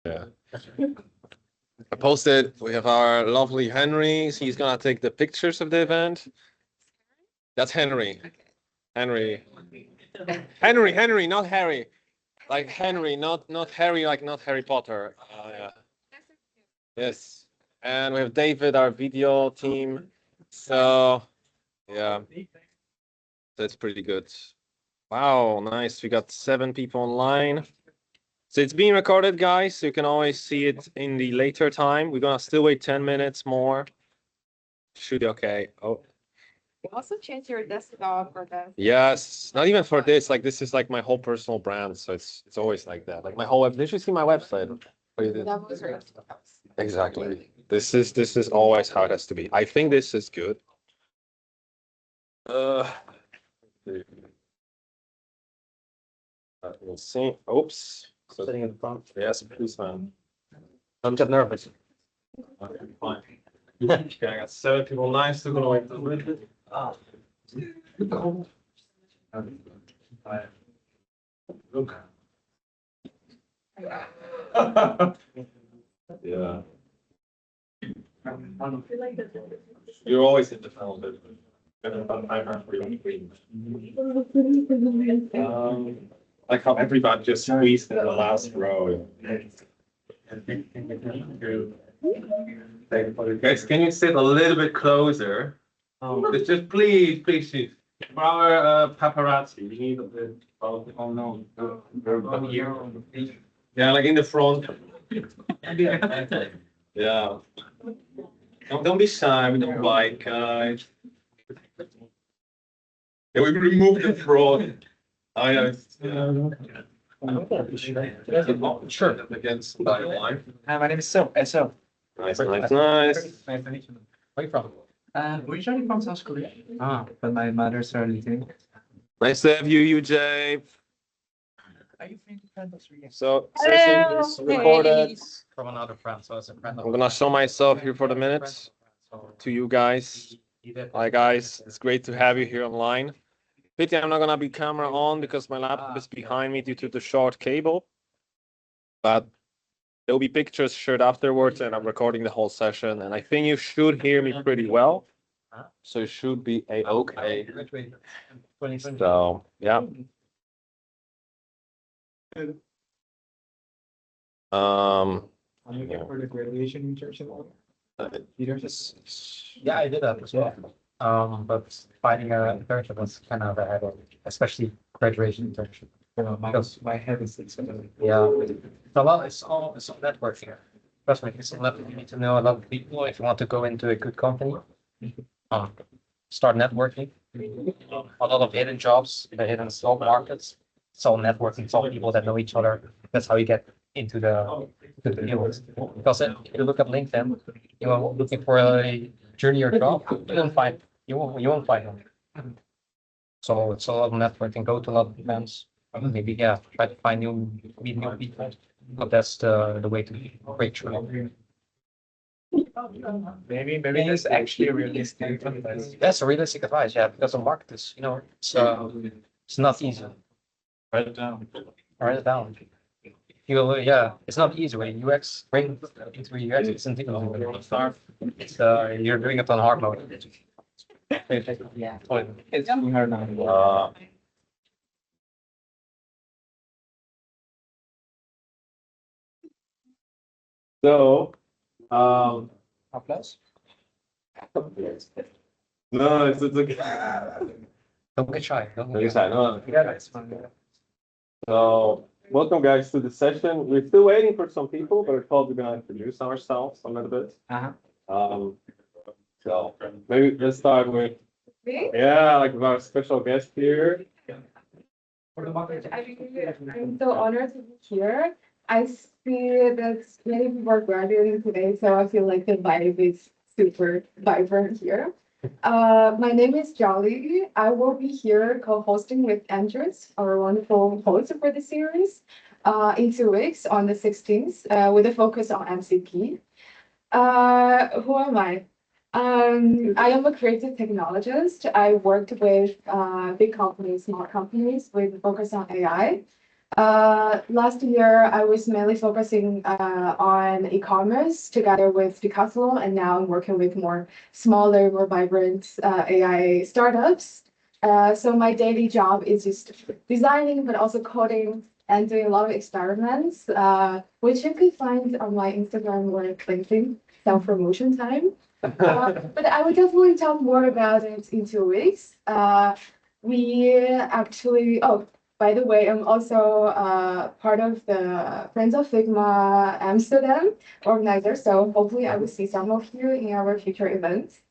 Yeah. I posted, we have our lovely Henry. He's gonna take the pictures of the event. That's Henry. Henry. Henry, not Harry. Like Henry, not Harry, like not Harry Potter. Yeah. Yes. And we have David, our video team. So yeah, that's pretty good. Wow, nice. We got 7 people online. So it's being recorded, guys. So you can always see it in the later time. We're gonna still wait 10 minutes more. Should be okay. Oh, You also change your desktop for this. yes. Not even for this. Like this is like my whole personal brand. So it's always like that. Like my whole web. Did you see my website? That was right. Exactly. This is always how it has to be. I think this is good. We'll see. Oops. So, Sitting in front. yes, please, man. I'm just nervous. Okay, fine. Okay, I got 7 people. Nice. Still gonna wait a little bit. Look. Yeah. You're always in the film, but like how everybody just squeezed in the last row. Guys, can you sit a little bit closer? Just please, for our paparazzi, we need a bit. Oh no. Yeah, like in the front. Yeah. Don't be shy. We don't like guys. Yeah, we remove the fraud. I know. Sure. Against by line. Hi, my name is So. So. Nice. Nice to meet you. Where are you from? Originally from South Korea. But my mother's Argentine. Nice to have you, UJ. Are you friends with friends of Korea? So session is recorded. From another friend, so it's a friend of. I'm gonna show myself here for the minute to you guys. Hi guys, it's great to have you here online. Pity I'm not gonna be camera on because my laptop is behind me due to the short cable. But there'll be pictures shared afterwards, and I'm recording the whole session. And I think you should hear me pretty well. So it should be okay. So yeah. For the graduation research and all. Yeah, I did that as well. But finding a internship was kind of a headache, especially graduation internship. Because my head is expensive. Yeah, it's all networking. Trust me, you need to know a lot of people if you want to go into a good company. Start networking. A lot of hidden jobs, the hidden stock markets. It's all networking. It's all people that know each other. That's how you get into the field. Because if you look at LinkedIn, you are looking for a junior job, you won't find them. So it's a lot of networking. Go to a lot of events. Maybe try to meet new people. But that's the way to break through. Maybe that's actually realistic advice. That's a realistic advice, because the market is, it's not easy. Write it down. Write it down. It's not easy. When UX bring into UX, it's not easy. It's you're doing it on hard mode. Yeah, it's hard now. So, Applause. no, it's okay. Don't get shy. Don't get shy. No. Yeah, it's fine. So, welcome guys to the session. We're still waiting for some people, but I thought we're gonna introduce ourselves a little bit. So maybe let's start with like our special guest here. I'm so honored to be here. I see that many people are graduating today, so I feel like the vibe is super vibrant here. My name is Jolly. I will be here co-hosting with Andreas, our wonderful host for the series, in 2 weeks on the 16th, with a focus on MCP. Who am I? I am a creative technologist. I worked with big companies, small companies with a focus on AI. Last year, I was mainly focusing on e-commerce together with Decathlon, and now I'm working with more smaller, more vibrant AI startups. So my daily job is just designing, but also coding and doing a lot of experiments, which you can find on my Instagram or LinkedIn, self-promotion time. But I will definitely talk more about it in 2 weeks. We actually, oh, by the way, I'm also part of the Friends of Figma Amsterdam organizer, so hopefully I will see some of you in our future events.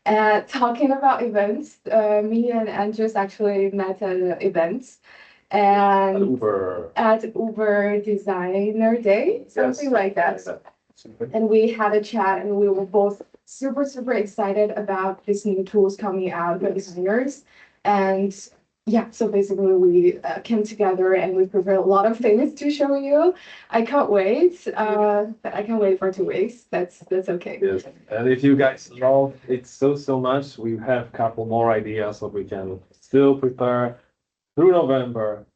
And talking about events, me and Andrews actually met at an event and Uber. at Uber Designer Day, something Yes. like that. And we had a chat and we were both super, super excited about these new tools coming out for designers. And yeah, so basically we came together and we prepared a lot of things to show you. I can't wait. But I can't wait for 2 weeks. That's okay. Yes, and if you guys love it so much, we have a couple more ideas that we can still prepare through November.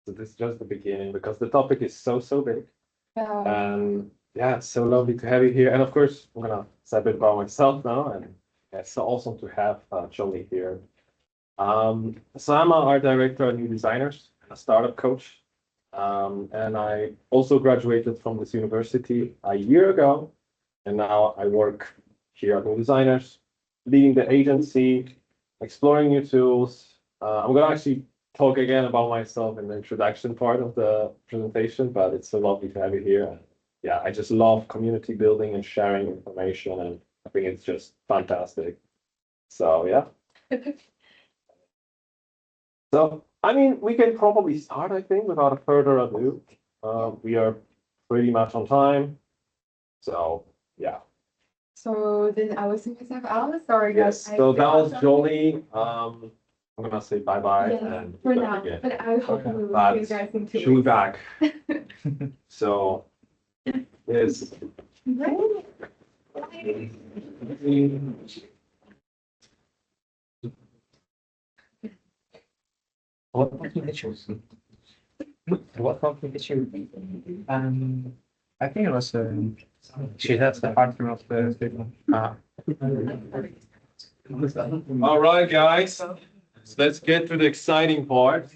So this is just the beginning because the topic is so big. And yeah, it's so lovely to have you here. And of course, I'm gonna say a bit about myself now, and yeah, it's so awesome to have Johnny here. So I'm an art director at New Designers, a startup coach. And I also graduated from this university a year ago, and now I work here at New Designers, leading the agency, exploring new tools. I'm gonna actually talk again about myself in the introduction part of the presentation, but it's so lovely to have you here. Yeah, I just love community building and sharing information, and I think it's just fantastic. So yeah. So, I mean, we can probably start, I think, without further ado. We are pretty much on time. So, yeah. So then I will see myself out. Sorry, Yes, guys. so that was Jolie. I'm gonna say bye-bye Yes, and for back now, again. but I hope we will But see you guys in 2 she'll be weeks. back. So, yes. What company did you? What company did you? I think it was she has the partner of the film. All right, guys. So let's get to the exciting part.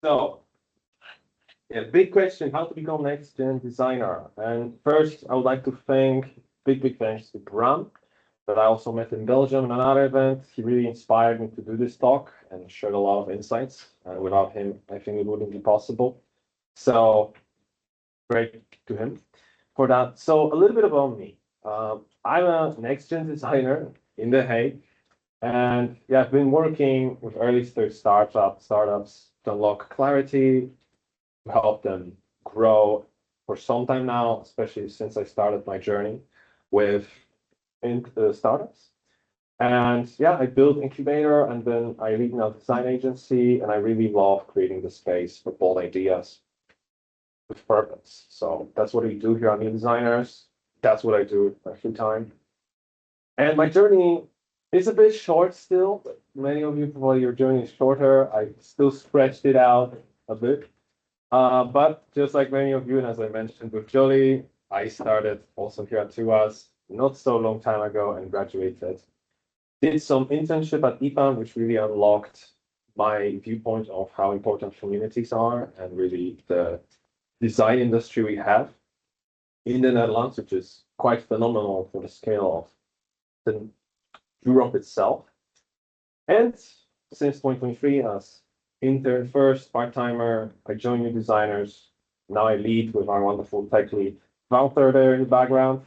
So, yeah, big question, how to become next gen designer? And first, I would like to thank, big thanks to Bram, that I also met in Belgium in another event. He really inspired me to do this talk and shared a lot of insights. Without him, I think it wouldn't be possible. So great to him for that. So a little bit about me. I'm a next gen designer in The Hague. And yeah, I've been working with early stage startups to unlock clarity, to help them grow for some time now, especially since I started my journey with startups. And yeah, I built incubator and then I lead now design agency, and I really love creating the space for bold ideas with purpose. So that's what we do here on New Designers. That's what I do every time. And my journey is a bit short still. But many of you, probably your journey is shorter. I still stretched it out a bit. But just like many of you, and as I mentioned with Jolie, I started also here at TUAS not so long time ago and graduated. Did some internship at EPAM, which really unlocked my viewpoint of how important communities are and really the design industry we have in the Netherlands, which is quite phenomenal for the scale of the Europe itself. And since 2023, as intern first, part-timer, I joined New Designers. Now I lead with our wonderful tech lead, Wouter there in the background.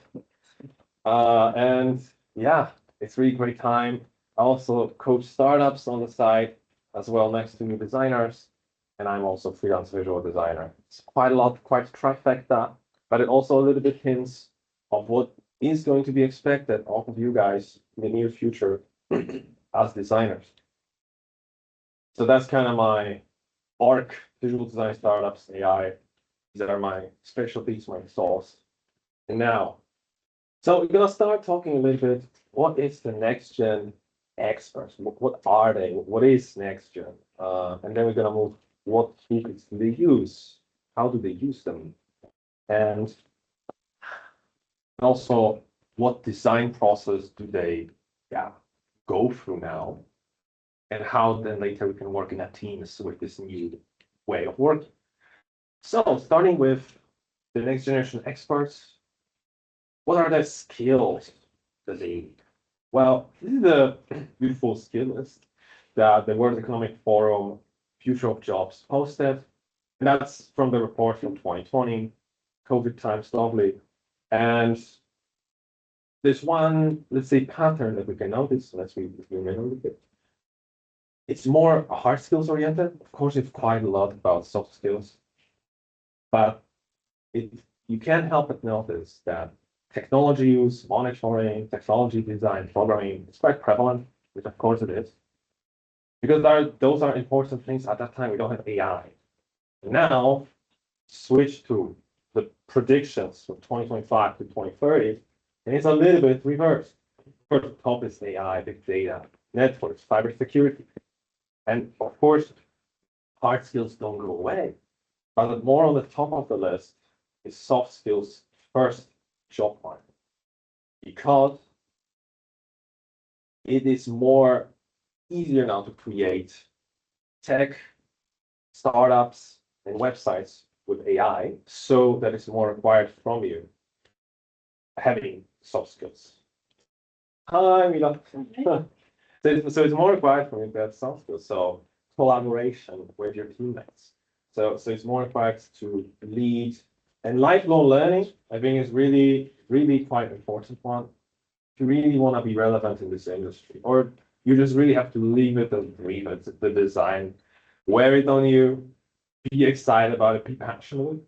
And yeah, it's really great time. I also coach startups on the side as well next to New Designers. And I'm also freelance visual designer. It's quite a lot, quite trifecta, but it also a little bit hints of what is going to be expected of you guys in the near future as designers. So that's kind of my arc, visual design startups, AI. These are my specialties, my sauce. And now, so we're gonna start talking a little bit, what is the next gen experts? What are they? What is next gen? And then we're gonna move what toolkits do they use? How do they use them? And also, what design process do they go through now? And how then later we can work in a teams with this new way of working. So starting with the next generation experts, what are the skills that they need? Well, this is the beautiful skill list that the World Economic Forum Future of Jobs posted. And that's from the report from 2020, COVID times, lovely. And there's one, let's say, pattern that we can notice. Let's zoom in a little bit. It's more hard skills oriented. Of course, it's quite a lot about soft skills, but you can't help but notice that technology use, monitoring, technology design, programming is quite prevalent, which of course it is, because those are important things. At that time, we don't have AI. Now, switch to the predictions from 2025 to 2030, and it's a little bit reversed. First, the top is AI, big data, networks, cybersecurity. And of course, hard skills don't go away, but more on the top of the list is soft skills first job market, because it is more easier now to create tech startups and websites with AI, so that it's more required from you having soft skills. Hi, Mila. So it's more required from you to have soft skills. So collaboration with your teammates. So it's more required to lead, and lifelong learning, I think, is really, really quite important one. If you really want to be relevant in this industry, or you just really have to leave it and breathe it, the design, wear it on you, be excited about it, be passionate.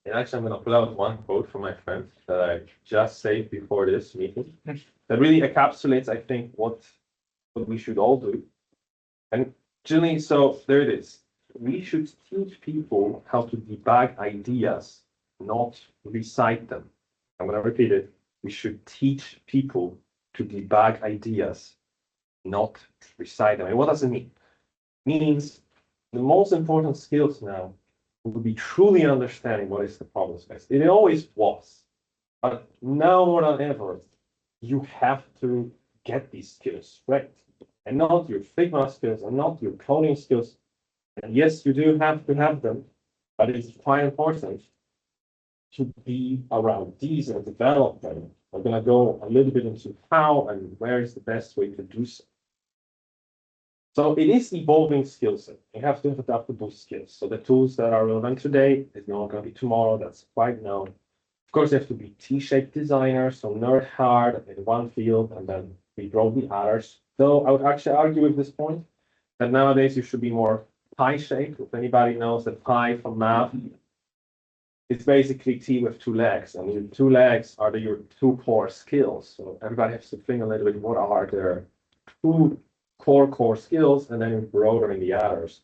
And actually, I'm going to pull out one quote from my friend that I just saved before this meeting that really encapsulates, I think, what we should all do. And Julie, so there it is. We should teach people how to debug ideas, not recite them. I'm going to repeat it. We should teach people to debug ideas, not recite them. And what does it mean? It means the most important skills now will be truly understanding what is the problem space. It always was, but now more than ever, you have to get these skills right, and not your Figma skills and not your coding skills. And yes, you do have to have them, but it's quite important to be around these and develop them. I'm going to go a little bit into how and where is the best way to do so. So it is evolving skill set. You have to have adaptable skills. So the tools that are relevant today is not going to be tomorrow. That's quite known. Of course, you have to be T-shaped designer, so nerd hard in one field, and then we grow the others. Though I would actually argue with this point that nowadays you should be more pie-shaped. If anybody knows that pie from math, it's basically T with two legs, and your two legs are your two core skills. So everybody has to think a little bit, what are their two core skills, and then you broaden in the others.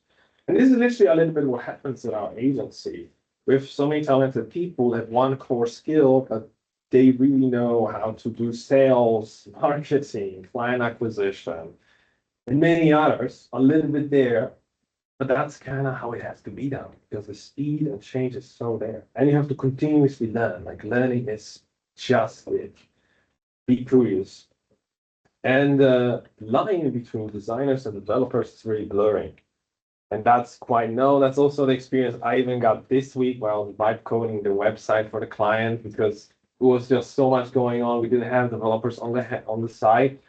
And this is literally a little bit what happens in our agency. We have so many talented people that have one core skill, but they really know how to do sales, marketing, client acquisition, and many others, a little bit there. But that's kind of how it has to be done, because the speed and change is so there. And you have to continuously learn. Like, learning is just it. Be curious. And the line between designers and developers is really blurring. And that's quite that's also the experience I even got this week while vibe coding the website for the client, because it was just so much going on. We didn't have developers on the site.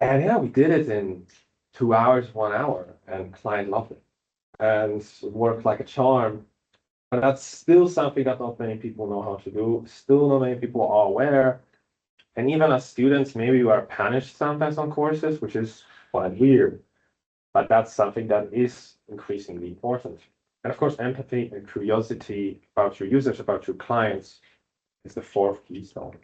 And yeah, we did it in 2 hours, 1 hour, and client loved it. And it worked like a charm. But that's still something that not many people know how to do. Still not many people are aware. And even as students, maybe we are punished sometimes on courses, which is quite weird. But that's something that is increasingly important. And of course, empathy and curiosity about your users, about your clients, is the fourth keystone.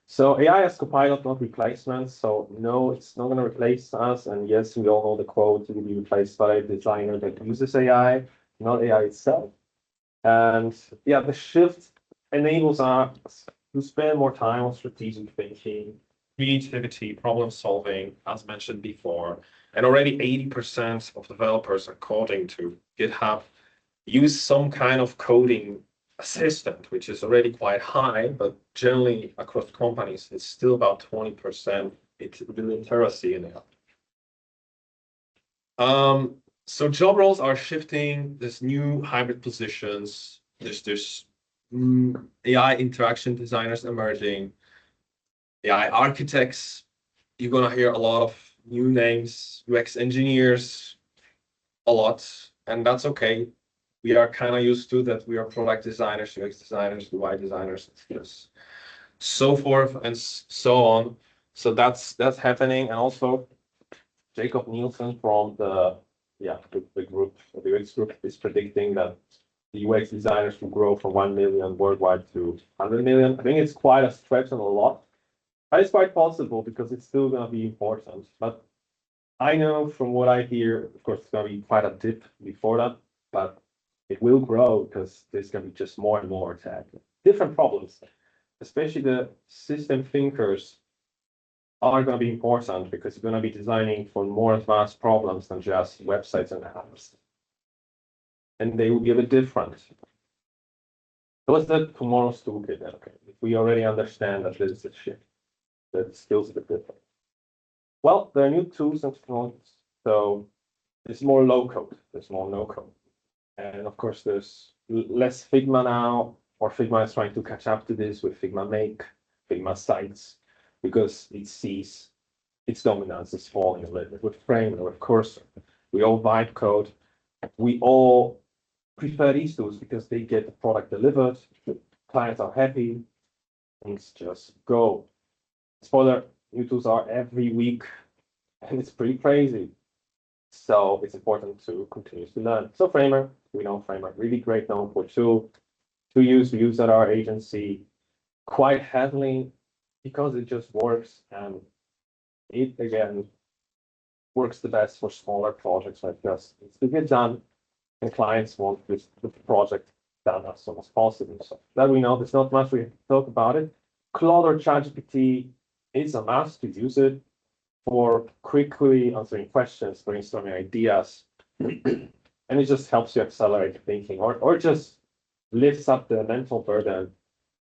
So AI as copilot, not replacement. So no, it's not going to replace us. And yes, we all know the quote, you will be replaced by a designer that uses AI, not AI itself. And yeah, the shift enables us to spend more time on strategic thinking, creativity, problem solving, as mentioned before. And already 80% of developers, according to GitHub, use some kind of coding assistant, which is already quite high, but generally across companies, it's still about 20%. It's literacy in it. So job roles are shifting. There's new hybrid positions. There's AI interaction designers emerging, AI architects. You're gonna hear a lot of new names, UX engineers, a lot, and that's okay. We are kind of used to that. We are product designers, UX designers, UI designers, just so forth and so on. So that's happening, and also Jacob Nielsen from the group, the UX group, is predicting that the UX designers will grow from 1 million worldwide to 100 million. I think it's quite a stretch and a lot, but it's quite possible because it's still going to be important. But I know from what I hear, of course, it's going to be quite a dip before that, but it will grow because there's going to be just more and more tech, different problems, especially the system thinkers are going to be important because you're going to be designing for more advanced problems than just websites and apps. And they will be a bit different. So what's the tomorrow's toolkit then? Okay, if we already understand that this is a shift, that skills a bit different. Well, there are new tools and technologies. So there's more low code, there's more no code. And of course, there's less Figma now, or Figma is trying to catch up to this with Figma Make, Figma Sites, because it sees its dominance is falling a little bit with Framer, with Cursor. We all vibe code. We all prefer these tools because they get the product delivered, clients are happy, things just go. Spoiler, new tools are every week, and it's pretty crazy. So it's important to continuously learn. So Framer, we know Framer, really great known for tool to use. We use at our agency quite heavily because it just works, and it again works the best for smaller projects like this. It's to get done, and clients want this the project done as soon as possible. So that we know, there's not much we talk about it. Claude or ChatGPT is a must to use it for quickly answering questions, brainstorming ideas, and it just helps you accelerate thinking, or just lifts up the mental burden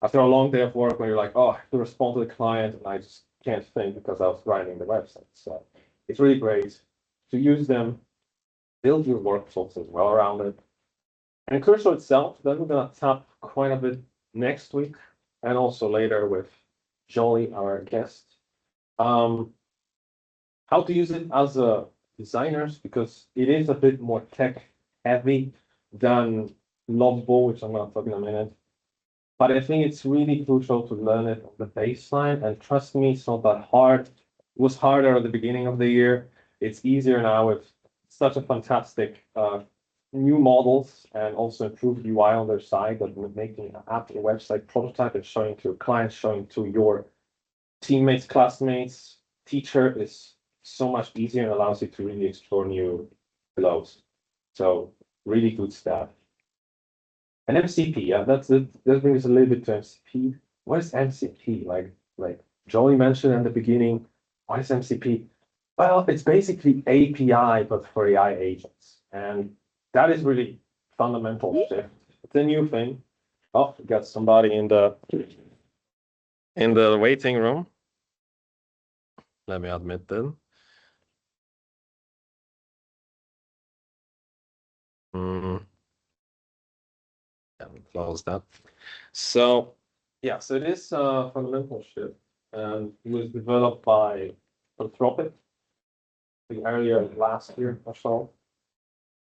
after a long day of work when you're like, oh, I have to respond to the client and I just can't think because I was grinding the website. So it's really great to use them, build your workflows as well around it. And Cursor itself, that we're gonna tap quite a bit next week and also later with Jolie, our guest. How to use it as a designers, because it is a bit more tech heavy than Lovable, which I'm gonna talk in a minute. But I think it's really crucial to learn it on the baseline, and trust me, it's not that hard. It was harder at the beginning of the year. It's easier now with such a fantastic new models and also improved UI on their side, that making an app, a website prototype and showing to your clients, showing to your teammates, classmates, teacher is so much easier and allows you to really explore new flows. So really good stuff. And MCP, yeah, that's it. That brings us a little bit to MCP. What is MCP? Like Jolie mentioned in the beginning, what is MCP? Well, it's basically API, but for AI agents. And that is really fundamental shift. It's a new thing. Oh, we got somebody in the waiting room. Let me admit them. Yeah, we close that. So yeah, so it is a fundamental shift, and it was developed by Anthropic earlier last year or so.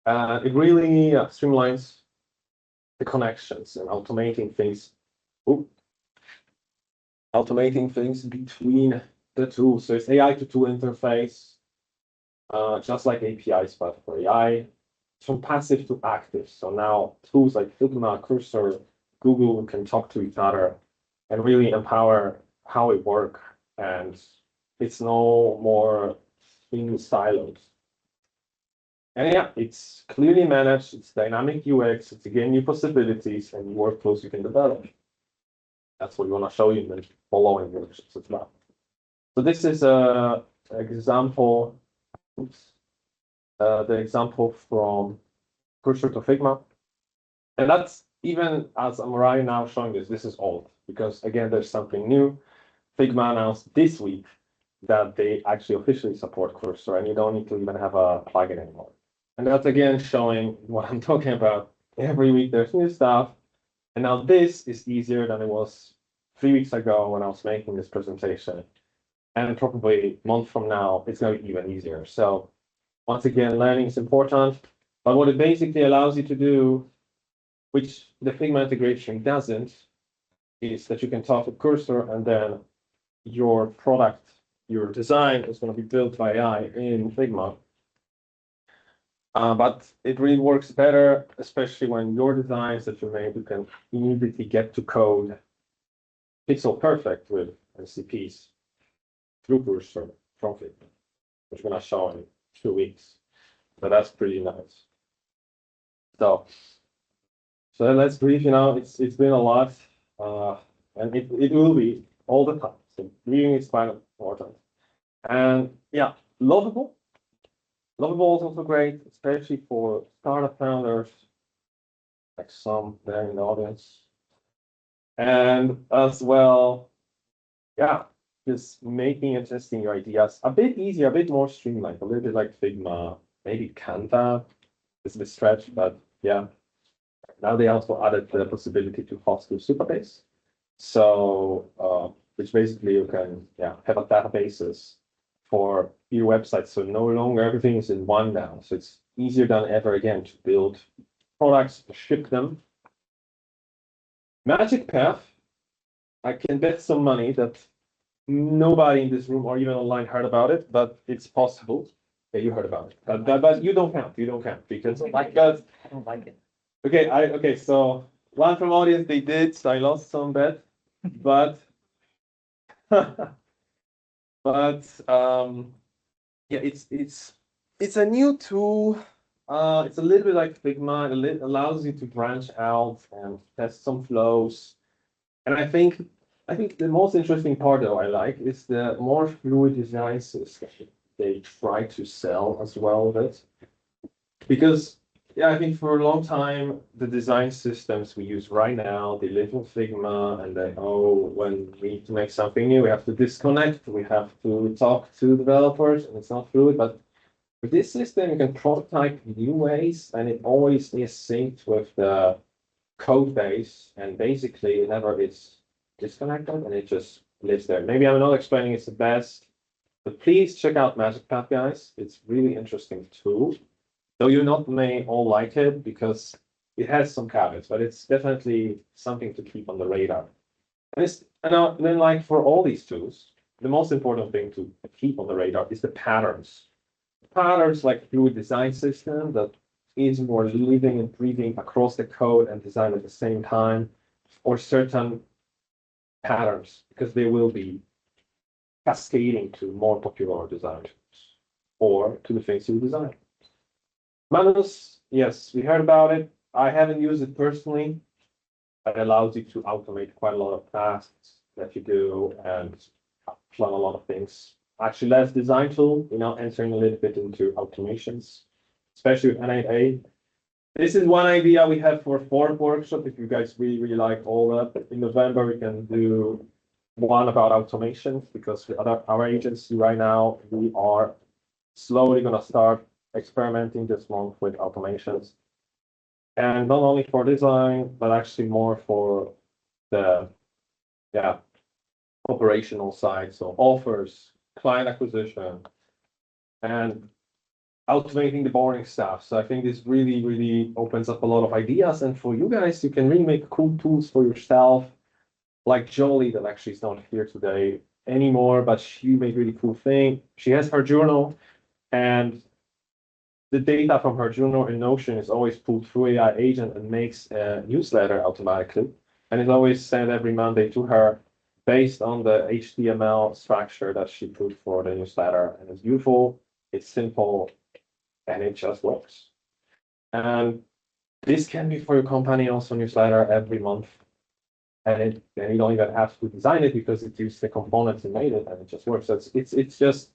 It really streamlines the connections and automating things. Automating things between the tools. So it's AI to tool interface, just like APIs, but for AI. From passive to active. So now tools like Figma, Cursor, Google can talk to each other and really empower how it works. And it's no more in silos. And yeah, it's clearly managed, it's dynamic UX, it's again new possibilities and workflows you can develop. That's what we want to show you in the following workshops as well. So this is an example the example from Crucial to Figma. And that's even as I'm right now showing this, this is old because again, there's something new. Figma announced this week that they actually officially support Cursor and you don't need to even have a plugin anymore. And that's again showing what I'm talking about. Every week there's new stuff. And now this is easier than it was 3 weeks ago when I was making this presentation. And probably a month from now, it's going to be even easier. So once again, learning is important. But what it basically allows you to do, which the Figma integration doesn't, is that you can talk to Cursor and then your product, your design is going to be built by AI in Figma. But it really works better, especially when your designs that you made, you can immediately get to code pixel perfect with MCPs through Cursor from Figma, which we're going to show in 2 weeks. So that's pretty nice. So let's brief, it's been a lot, and it will be all the time. So reading is quite important. And yeah, lovable. Lovable is also great, especially for startup founders, like some there in the audience. And as well, yeah, just making and testing your ideas a bit easier, a bit more streamlined, a little bit like Figma, maybe Canva. It's a bit stretched, but yeah. Now they also added the possibility to host with Supabase. So, which basically you can have a databases for your website. So no longer everything is in one now. So it's easier than ever again to build products, ship them. Magic Path, I can bet some money that nobody in this room or even online heard about it, but it's possible. Yeah, you heard about it, but you don't count. You don't count because I don't like it. Okay, so one from audience they did, so I lost some bet, but yeah, it's a new tool. It's a little bit like Figma. It allows you to branch out and test some flows. And I think the most interesting part though I like is the more fluid design system they try to sell as well with it. Because yeah, I think for a long time, the design systems we use right now, they live in Figma and they, when we need to make something new, we have to disconnect, we have to talk to developers, and it's not fluid. But with this system, you can prototype new ways, and it always is synced with the code base, and basically it never is disconnected, and it just lives there. Maybe I'm not explaining it's the best, but please check out Magic Path, guys. It's really interesting tool. Though you not may all like it because it has some caveats, but it's definitely something to keep on the radar. And then like for all these tools, the most important thing to keep on the radar is the patterns. Patterns like fluid design system that is more living and breathing across the code and design at the same time, or certain patterns, because they will be cascading to more popular design tools or to the things you design. Manus, yes, we heard about it. I haven't used it personally. It allows you to automate quite a lot of tasks that you do and plan a lot of things. Actually, less design tool, entering a little bit into automations, especially with N8A. This is one idea we have for fourth workshop. If you guys really, really like all that, in November, we can do one about automations because with our agency right now, we are slowly going to start experimenting this month with automations, and not only for design but actually more for the operational side, so offers, client acquisition, and automating the boring stuff. So I think this really opens up a lot of ideas, and for you guys you can really make cool tools for yourself, like Jolie that actually is not here today anymore, but she made really cool thing. She has her journal, and the data from her journal in Notion is always pulled through AI agent and makes a newsletter automatically. And it's always sent every Monday to her based on the HTML structure that she put for the newsletter. And it's beautiful, it's simple, and it just works. And this can be for your company also newsletter every month. And you don't even have to design it because it uses the components and made it, and it just works. So it's just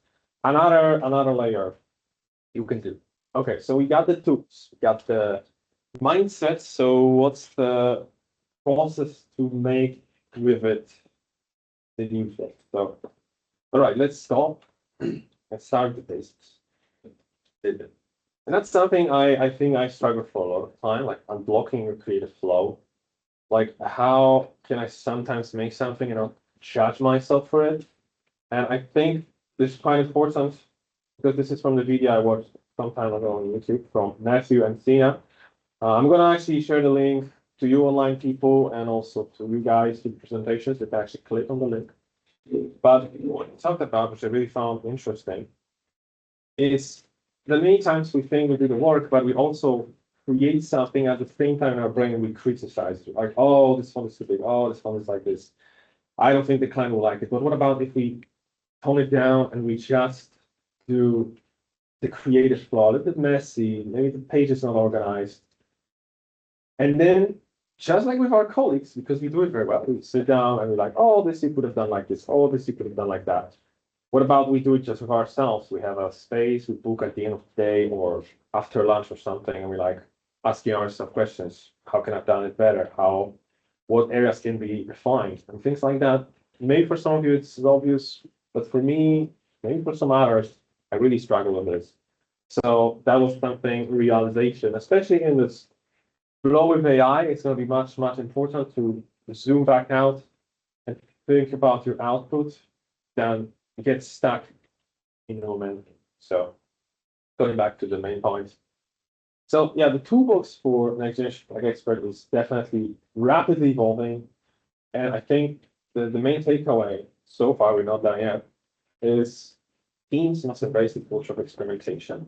another layer you can do. Okay, so we got the tools, we got the mindset. So what's the process to make with it the new thing? So, all right, let's stop. Let's start with the basics. And that's something I think I struggle for a lot of time, like unblocking your creative flow. Like, how can I sometimes make something and not judge myself for it? And I think this is quite important because this is from the video I watched some time ago on YouTube from Matthew and Sina. I'm gonna actually share the link to you online people and also to you guys to the presentations. You can actually click on the link. But what we talked about, which I really found interesting, is the many times we think we do the work, but we also create something at the same time in our brain and we criticize it. Like, oh, this one is too big. Oh, this one is like this. I don't think the client will like it. But what about if we tone it down and we just do the creative flow, a little bit messy, maybe the page is not organized. And then just like with our colleagues, because we do it very well, we sit down and we're like, oh, this you could have done like this, oh, this you could have done like that. What about we do it just with ourselves? We have a space, we book at the end of the day or after lunch or something, and we're like asking ourselves questions. How can I have done it better? What areas can be refined and things like that. Maybe for some of you it's obvious, but for me, maybe for some others, I really struggle with this. So that was something realization, especially in this flow with AI, it's going to be much, much important to zoom back out and think about your output than get stuck in the momentum. So going back to the main point. So yeah, the toolbox for next generation like expert is definitely rapidly evolving. And I think the main takeaway so far, we're not done yet, is teams must embrace the culture of experimentation.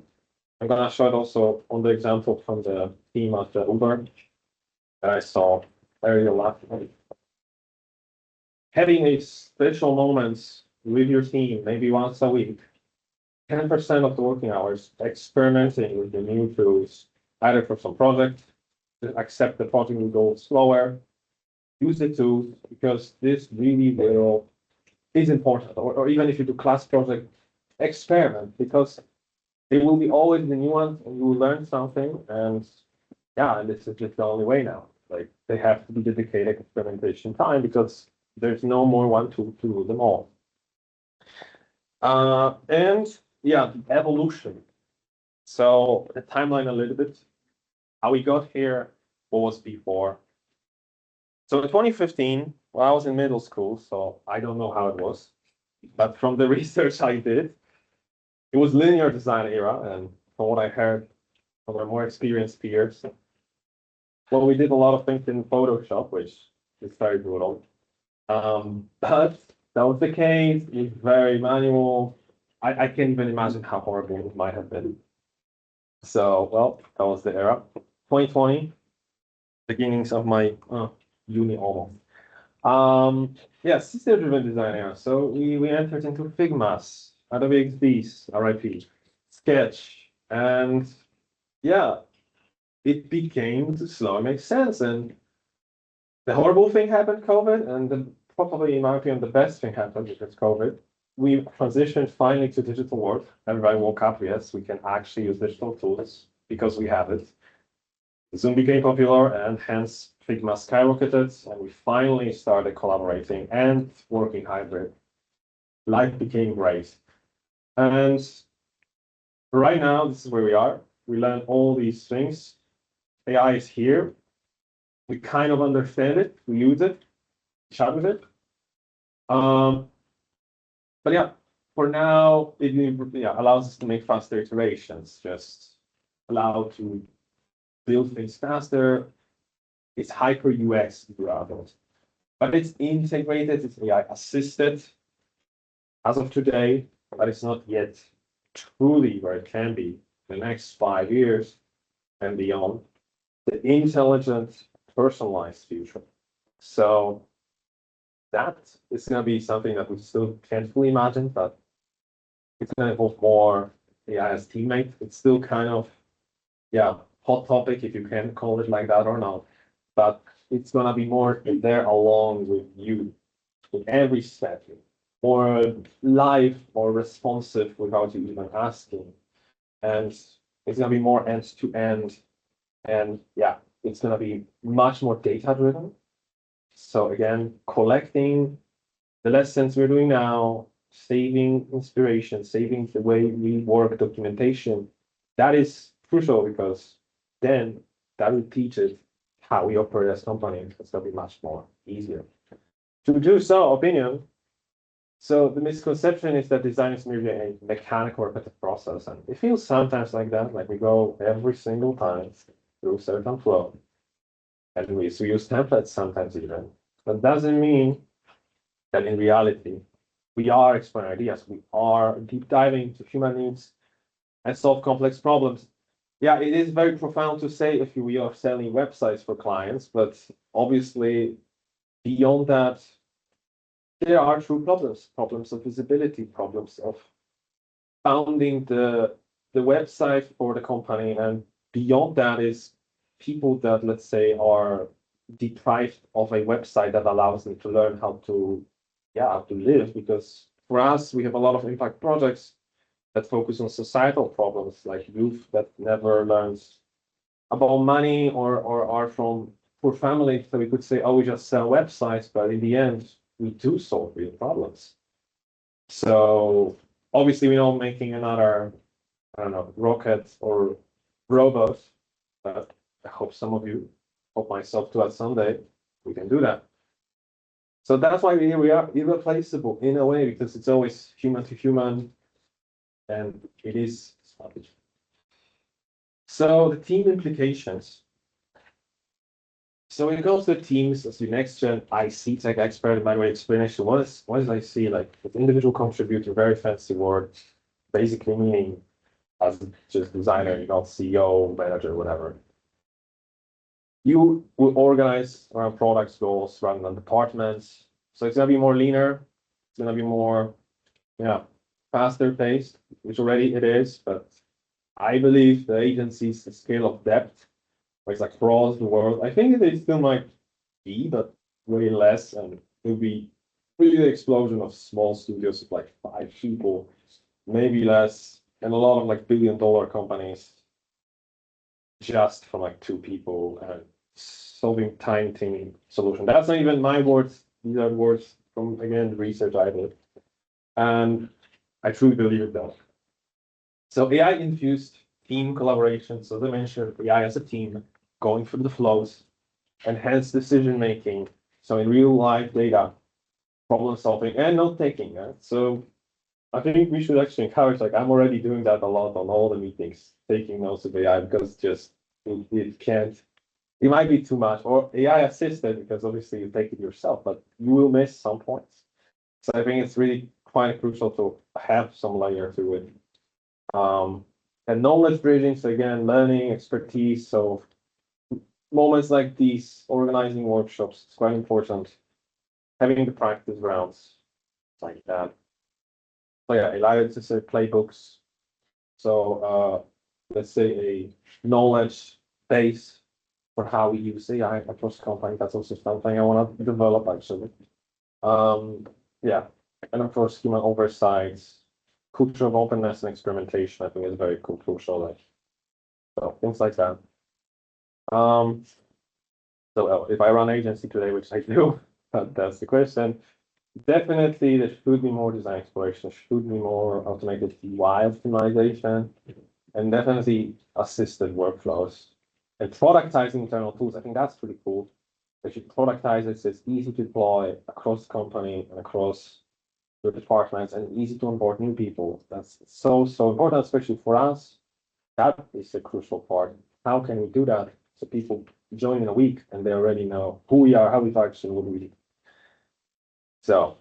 I'm gonna show it also on the example from the team at the Uber that I saw very a lot. Having a special moments with your team, maybe once a week, 10% of the working hours, experimenting with the new tools, either for some project, accept the project will go slower, use the tools, because this really is important. Or even if you do class project, experiment, because it will be always the new ones and you will learn something. And yeah, and this is just the only way now. Like they have to be dedicated experimentation time because there's no more one tool to rule them all. And yeah, the evolution. So the timeline a little bit, how we got here, what was before. So in 2015, well, I was in middle school, so I don't know how it was. But from the research I did, it was linear design era. And from what I heard from our more experienced peers, well, we did a lot of things in Photoshop, which is very brutal. But that was the case. It was very manual. I can't even imagine how horrible it might have been. So, well, that was the era. 2020, beginnings of my uni almost. Yeah, system-driven design era. So we entered into Figmas, Adobe XDs, RIP, Sketch, and yeah, it became to slowly make sense. And the horrible thing happened, COVID, and probably in my opinion, the best thing happened because COVID. We transitioned finally to digital work. Everybody woke up, yes, we can actually use digital tools because we have it. Zoom became popular and hence Figma skyrocketed, and we finally started collaborating and working hybrid. Life became great. And right now, this is where we are. We learn all these things. AI is here. We kind of understand it, we use it, chat with it. But yeah, for now, it allows us to make faster iterations, just allow to build things faster. It's hyper UX rather, but it's integrated, it's AI assisted as of today, but it's not yet truly where it can be in the next 5 years and beyond. The intelligent, personalized future. So that is going to be something that we still can't fully imagine, but it's going to involve more AI as teammate. It's still kind of, yeah, hot topic, if you can call it like that or not. But it's going to be more there along with you in every step, more live, more responsive without you even asking. and it's gonna be more end to end, and yeah, it's gonna be much more data driven. So again, collecting the lessons we're doing now, saving inspiration, saving the way we work documentation, that is crucial because then that will teach it how we operate as a company. It's gonna be much more easier. To do so, opinion. So the misconception is that design is merely a mechanical repetitive process, and it feels sometimes like that, like we go every single time through a certain flow, and we use templates sometimes even. That doesn't mean that in reality we are exploring ideas, we are deep diving into human needs and solve complex problems. Yeah, it is very profound to say if we are selling websites for clients, but obviously beyond that, there are true problems of visibility, problems of founding the website for the company, and beyond that is people that, let's say, are deprived of a website that allows them to learn how to, yeah, how to live. Because for us, we have a lot of impact projects that focus on societal problems, like youth that never learns about money or are from poor families. So we could say, oh, we just sell websites, but in the end, we do solve real problems. So obviously, we're not making another, I don't know, rocket or robot, but I hope some of you, hope myself too, at someday we can do that. So that's why we are irreplaceable in a way, because it's always human to human, and it is savage. So the team implications. So when it comes to teams as the next gen IC tech expert, in my way explanation, what is IC like? It's individual contributor, very fancy word, basically meaning as just designer, not CEO, manager, whatever. You will organize around products goals rather than departments. So it's gonna be more leaner. It's gonna be more, yeah, faster paced, which already it is, but I believe the agency's scale of depth, where it's across the world, I think they still might be, but way less, and it'll be really the explosion of small studios of like 5 people, maybe less, and a lot of like billion-dollar companies just from like 2 people and solving tiny solution. That's not even my words. These are words from, again, the research I did. And I truly believe that. So AI infused team collaboration. So as I mentioned, AI as a team going through the flows, enhanced decision making. So in real life data, problem solving and note taking. So I think we should actually encourage, like I'm already doing that a lot on all the meetings, taking notes of AI, because just it can't, it might be too much, or AI assisted, because obviously you take it yourself, but you will miss some points. So I think it's really quite crucial to have some layer to it. And knowledge bridging, so again, learning, expertise. So moments like these, organizing workshops, it's quite important. Having the practice rounds like that. So yeah, allowed to say playbooks. So let's say a knowledge base for how we use AI across company. That's also something I want to develop actually. Yeah, and of course human oversight, culture of openness and experimentation. I think is very crucial. Like, so things like that. So if I run agency today, which I do, that's the question. Definitely, there should be more design exploration, should be more automated UI optimization, and definitely assisted workflows and productizing internal tools. I think that's pretty cool. They should productize it so it's easy to deploy across the company and across the departments and easy to onboard new people. That's so important, especially for us. That is a crucial part. How can we do that so people join in a week and they already know who we are, how we function, what we do. So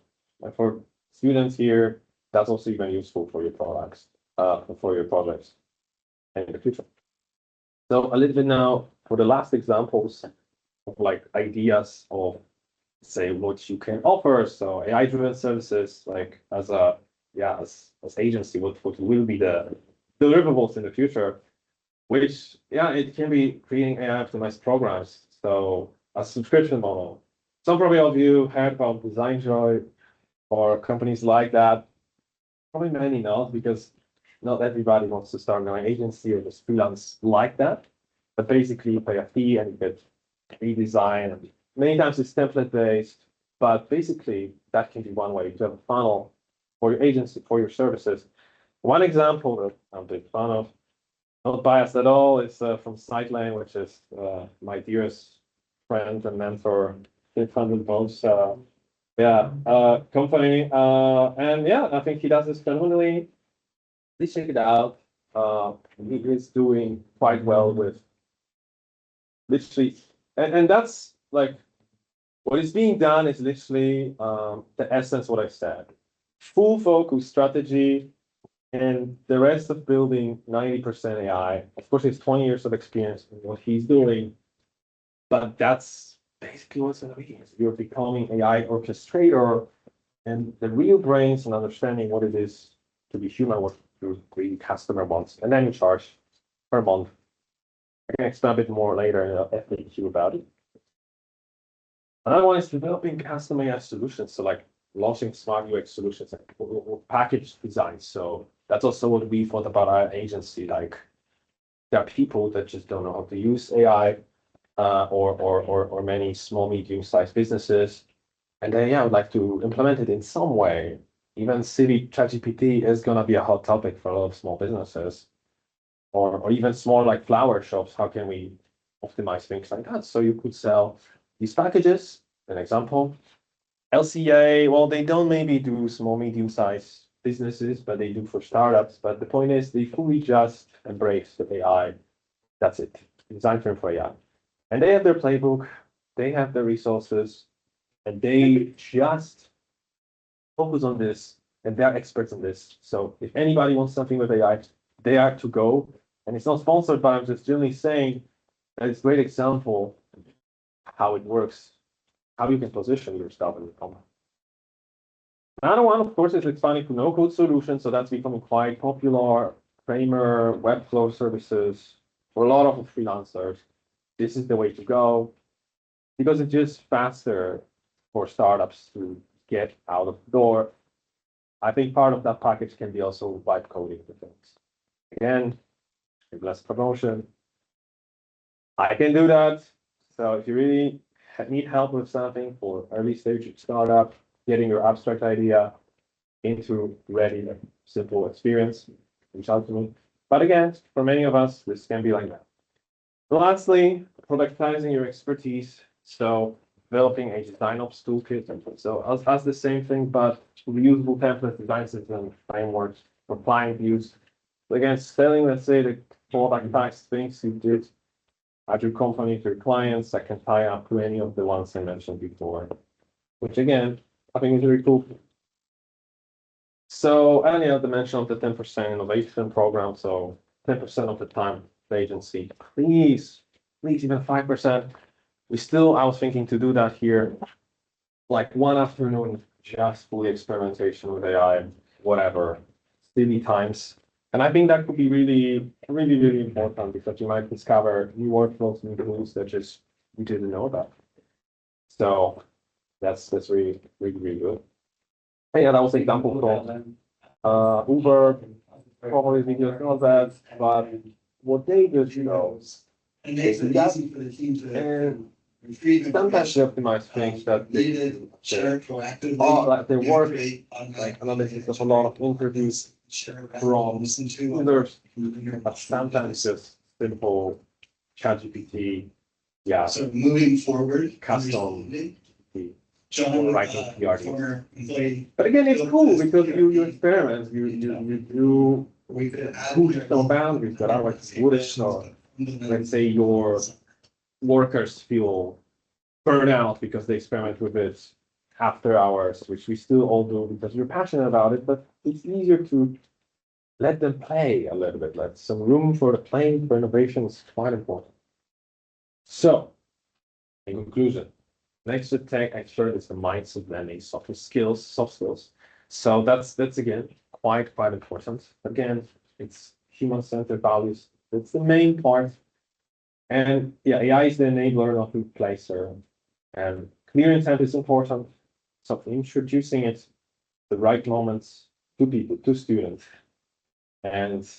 for students here, that's also even useful for your products, for your projects in the future. So a little bit now for the last examples of like ideas of, say, what you can offer. So AI-driven services, like as a, yeah, as agency, what will be the deliverables in the future, which, yeah, it can be creating AI optimized programs. So a subscription model. Some probably of you heard about DesignJoy or companies like that. Probably many not, because not everybody wants to start an agency or just freelance like that. But basically, you pay a fee and you get redesign. And many times it's template based, but basically that can be one way to have a funnel for your agency, for your services. One example that I'm a big fan of, not biased at all, is from SiteLane, which is my dearest friend and mentor, big fan of both. Company. And yeah, I think he does this phenomenally. Please check it out. He is doing quite well with literally, and that's like what is being done is literally the essence what I said. Full focus strategy and the rest of building 90% AI. Of course, it's 20 years of experience in what he's doing, but that's basically what's going to be. You're becoming AI orchestrator and the real brains and understanding what it is to be human, what your real customer wants, and then you charge per month. I can explain a bit more later in the FAQ about it. Another one is developing custom AI solutions, so like launching smart UX solutions or package design. So that's also what we thought about our agency. Like there are people that just don't know how to use AI, or many small, medium-sized businesses, and they would like to implement it in some way. Even silly ChatGPT is gonna be a hot topic for a lot of small businesses, or even small like flower shops. How can we optimize things like that? So you could sell these packages. An example, LCA. Well, they don't maybe do small, medium-sized businesses, but they do for startups. But the point is, they fully just embrace the AI. That's it. Design for AI. And they have their playbook, they have their resources, and they just focus on this, and they're experts on this. So if anybody wants something with AI, they are to go. And it's not sponsored, but I'm just generally saying that it's a great example how it works, how you can position yourself in the company. Another one, of course, is expanding to no-code solutions. So that's becoming quite popular. Kramer, Webflow services, for a lot of freelancers. This is the way to go because it's just faster for startups to get out of the door. I think part of that package can be also vibe coding the things. Again, less promotion. I can do that. So if you really need help with something for early stage startup, getting your abstract idea into ready, simple experience, reach out to me. But again, for many of us, this can be like that. Lastly, productizing your expertise. So developing a design ops toolkit. So as the same thing, but reusable template design system frameworks for client use. Again, selling, let's say, the product types, things you did at your company to your clients that can tie up to any of the ones I mentioned before, which again, I think is really cool. So, and the mention of the 10% innovation program. So 10% of the time, the agency, please, even 5%. I was thinking to do that here, like one afternoon, just fully experimentation with AI, whatever, silly times. And I think that could be really, really, really important because you might discover new workflows, new tools that just you didn't know about. So that's really, really, really good. And yeah, that was an example from Uber, probably videos not that, but what they just know And makes it easy for the team to retrieve sometimes they information. optimize things that Needed, share proactively. like they work create like analysis of a lot of interviews share from listen to. users, but sometimes just simple ChatGPT, So moving forward. custom John, writing PR. former employee. But again, it's cool because you experiment, you We could add. push some boundaries that otherwise you wouldn't. So let's say your workers feel burn out because they experiment with it after hours, which we still all do because we're passionate about it, but it's easier to let them play a little bit. Let some room for the playing, for innovation is quite important. So, in conclusion, next to tech expert is the mindset and a soft skills. So that's again quite important. Again, it's human-centered values. It's the main part. And yeah, AI is the enabler, not the replacer. And clear intent is important. So introducing it the right moments to people, to students, and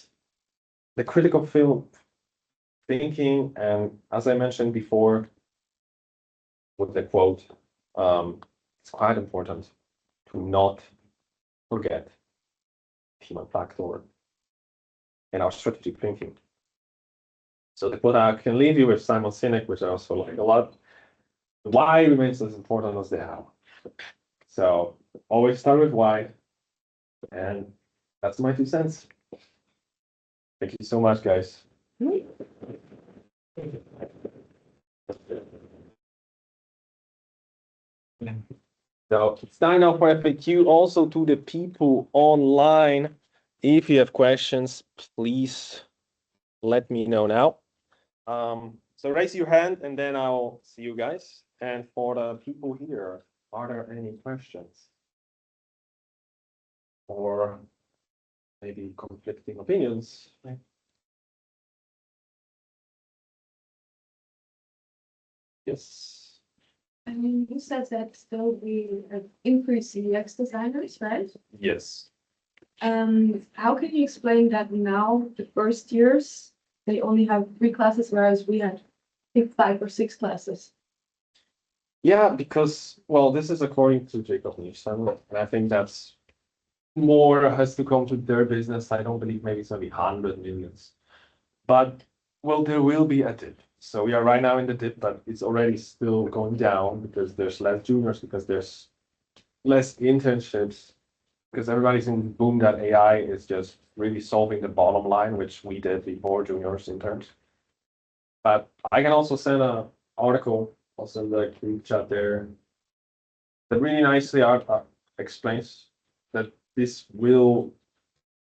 the critical field thinking, and as I mentioned before with the quote, it's quite important to not forget human factor in our strategic thinking. So the quote I can leave you with Simon Sinek, which I also like a lot. Why remains as important as the how. So always start with why, and that's my 2 cents. Thank you so much, guys. So it's time now for FAQ. Also to the people online, if you have questions, please let me know now. So raise your hand and then I'll see you guys. And for the people here, are there any questions? Or maybe conflicting opinions? Yes. I mean, you said that still we increase UX designers, right? Yes. How can you explain that now the first years they only have 3 classes, whereas we had 5 or 6 classes? Yeah, because, well, this is according to Jacob Nielsen, and I think that's more has to come to their business. I don't believe maybe it's going to be 100 millions. But, well, there will be a dip. So we are right now in the dip, but it's already still going down because there's less juniors, because there's less internships, because everybody's in the boom that AI is just really solving the bottom line, which we did before juniors interns. But I can also send an article, also the group chat there, that really nicely explains that this will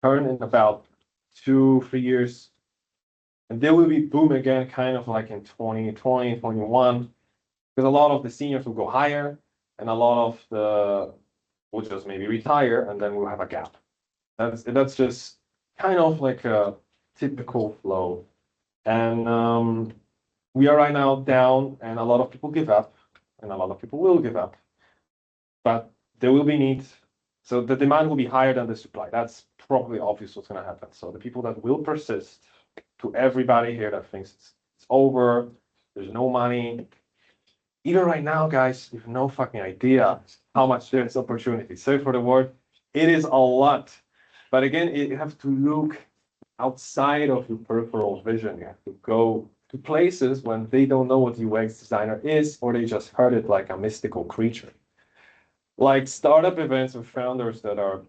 turn in about 2-3 years. And there will be boom again, kind of like in 2020, 21, because a lot of the seniors will go higher and a lot of the will just maybe retire, and then we'll have a gap. That's just kind of like a typical flow. And we are right now down, and a lot of people give up, and a lot of people will give up. But there will be needs. So the demand will be higher than the supply. That's probably obvious what's going to happen. So the people that will persist, to everybody here that thinks it's over, there's no money. Even right now, guys, you have no fucking idea how much there's opportunity. Sorry for the word. It is a lot. But again, you have to look outside of your peripheral vision. You have to go to places when they don't know what UX designer is, or they just heard it like a mystical creature. Like startup events with founders that are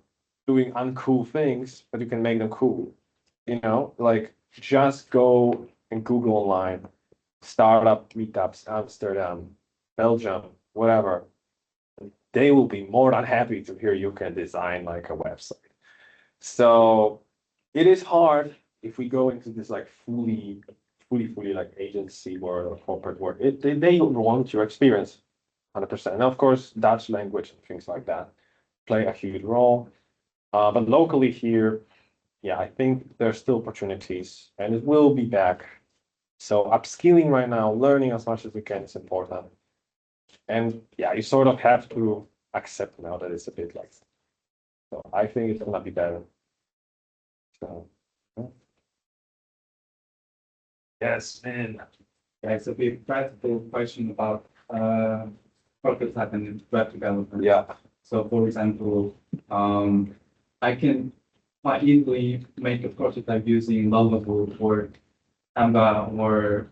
doing uncool things, but you can make them cool. You know, like just go and Google online, startup meetups, Amsterdam, Belgium, whatever. They will be more than happy to hear you can design like a website. So it is hard if we go into this like fully like agency world or corporate world. They want your experience 100%. And of course, Dutch language and things like that play a huge role. But locally here, yeah, I think there's still opportunities and it will be back. So upskilling right now, learning as much as we can is important. And yeah, you sort of have to accept now that it's a bit like, so I think it's gonna be better. So, yeah. Yes, man. Yeah, it's a big practical question about prototype and web development. Yeah. So for example, I can quite easily make a prototype using Lovable or Canva or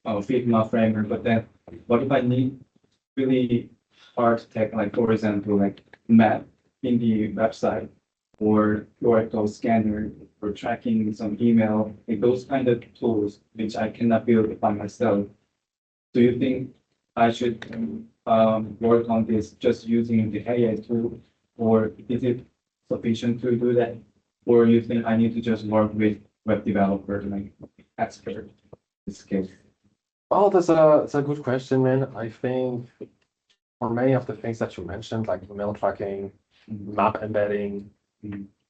Figma framework, but then what if I need really hard tech, like for example, like map in the website or QR code scanner for tracking some email, like those kind of tools which I cannot build by myself. Do you think I should work on this just using the AI tool, or is it sufficient to do that? Or you think I need to just work with web developer, like expert in this case? Oh, that's a good question, man. I think for many of the things that you mentioned, like email tracking, map embedding,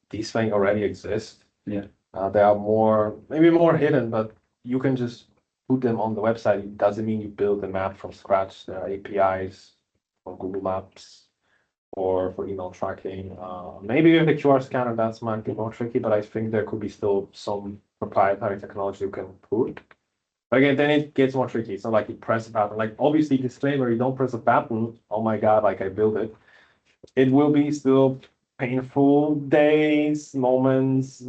these things already exist. Yeah. They are maybe more hidden, but you can just put them on the website. It doesn't mean you build the map from scratch. There are APIs from Google Maps for email tracking. Maybe with the QR scanner, that's might be more tricky, but I think there could be still some proprietary technology you can put. But again, then it gets more tricky. It's not like you press a button. Like obviously, disclaimer: you don't press a button. Oh my God! Like I built it. It will be still painful days, moments.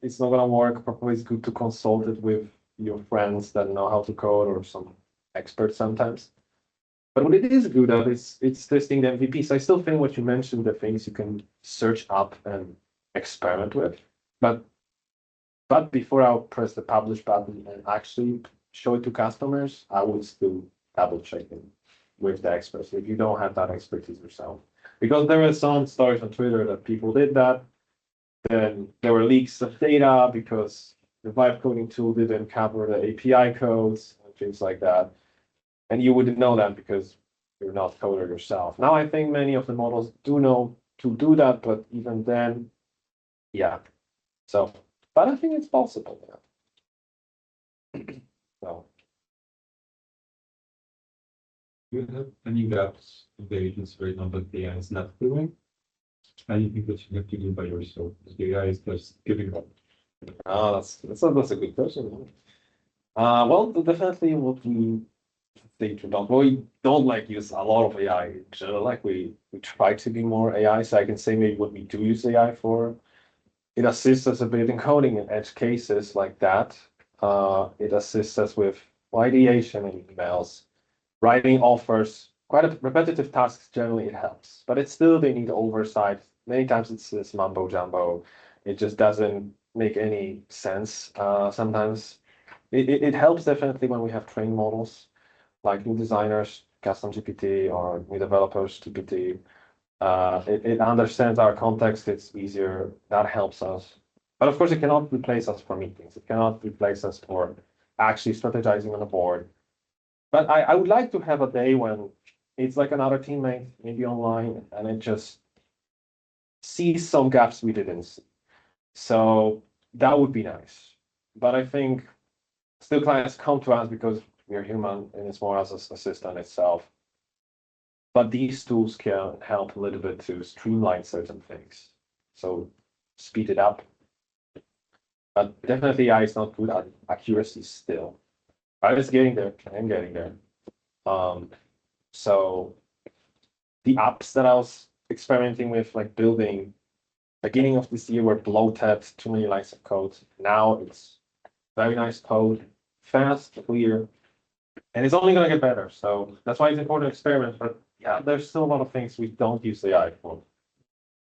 It's not gonna work. Probably it's good to consult it with your friends that know how to code or some experts sometimes. But what it is good at is it's testing the MVPs. I still think what you mentioned, the things you can search up and experiment with. But before I press the publish button and actually show it to customers, I would still double check it with the experts if you don't have that expertise yourself. Because there were some stories on Twitter that people did that. Then there were leaks of data because the vibe coding tool didn't cover the API codes and things like that. And you wouldn't know that because you're not coder yourself. Now I think many of the models do know to do that, but even then, yeah. So, but I think it's possible. Yeah. So. Do you have any gaps in the agents right now that the AI is not doing? Anything that you have to do by yourself? The AI is just giving up. Oh, that's a good question. Well, definitely what we we don't like use a lot of AI in general. Like we try to be more AI. So I can say maybe what we do use AI for. It assists us a bit in coding in edge cases like that. It assists us with ideation in emails, writing offers, quite a repetitive tasks. Generally, it helps, but it's still they need oversight. Many times it's this mumbo jumbo. It just doesn't make any sense. Sometimes it helps definitely when we have trained models like new designers, custom GPT, or new developers, GPT. It understands our context. It's easier. That helps us. But of course, it cannot replace us for meetings. It cannot replace us for actually strategizing on a board. But I would like to have a day when it's like another teammate, maybe online, and it just sees some gaps we didn't see. So that would be nice. But I think still clients come to us because we're human and it's more as a system itself. But these tools can help a little bit to streamline certain things. So speed it up. But definitely AI is not good at accuracy still. I was getting there. I'm getting there. So the apps that I was experimenting with, like building, beginning of this year were bloated, too many lines of code. Now it's very nice code, fast, clear, and it's only going to get better. So that's why it's important to experiment. But yeah, there's still a lot of things we don't use AI for.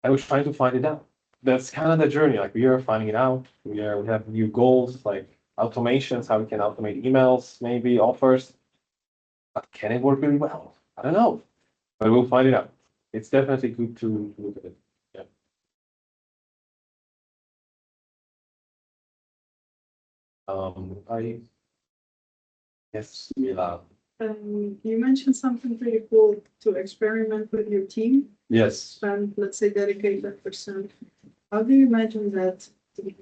I was trying to find it out. That's kind of the journey. Like we are finding it out. We have new goals like automations, how we can automate emails, maybe offers. But can it work really well? I don't know. But we'll find it out. It's definitely good to look at it. Yeah. I yes, Mila. You mentioned something pretty cool to experiment with your team Yes. and let's say dedicate that percent. How do you imagine that?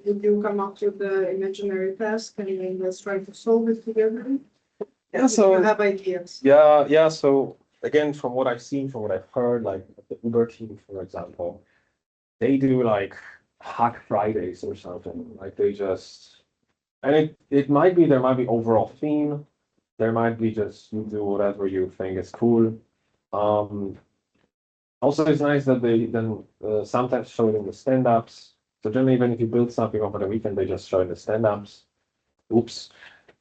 Would you come up with the imaginary task and then let's try to solve it together? Yeah. You So have ideas. yeah. So again, from what I've seen, from what I've heard, like the Uber team, for example, they do like Hack Fridays or something. Like they just, and it might be there might be overall theme. There might be just you do whatever you think is cool. Also, it's nice that they then sometimes show it in the stand-ups. So generally, even if you build something over the weekend, they just show in the stand-ups. Oops.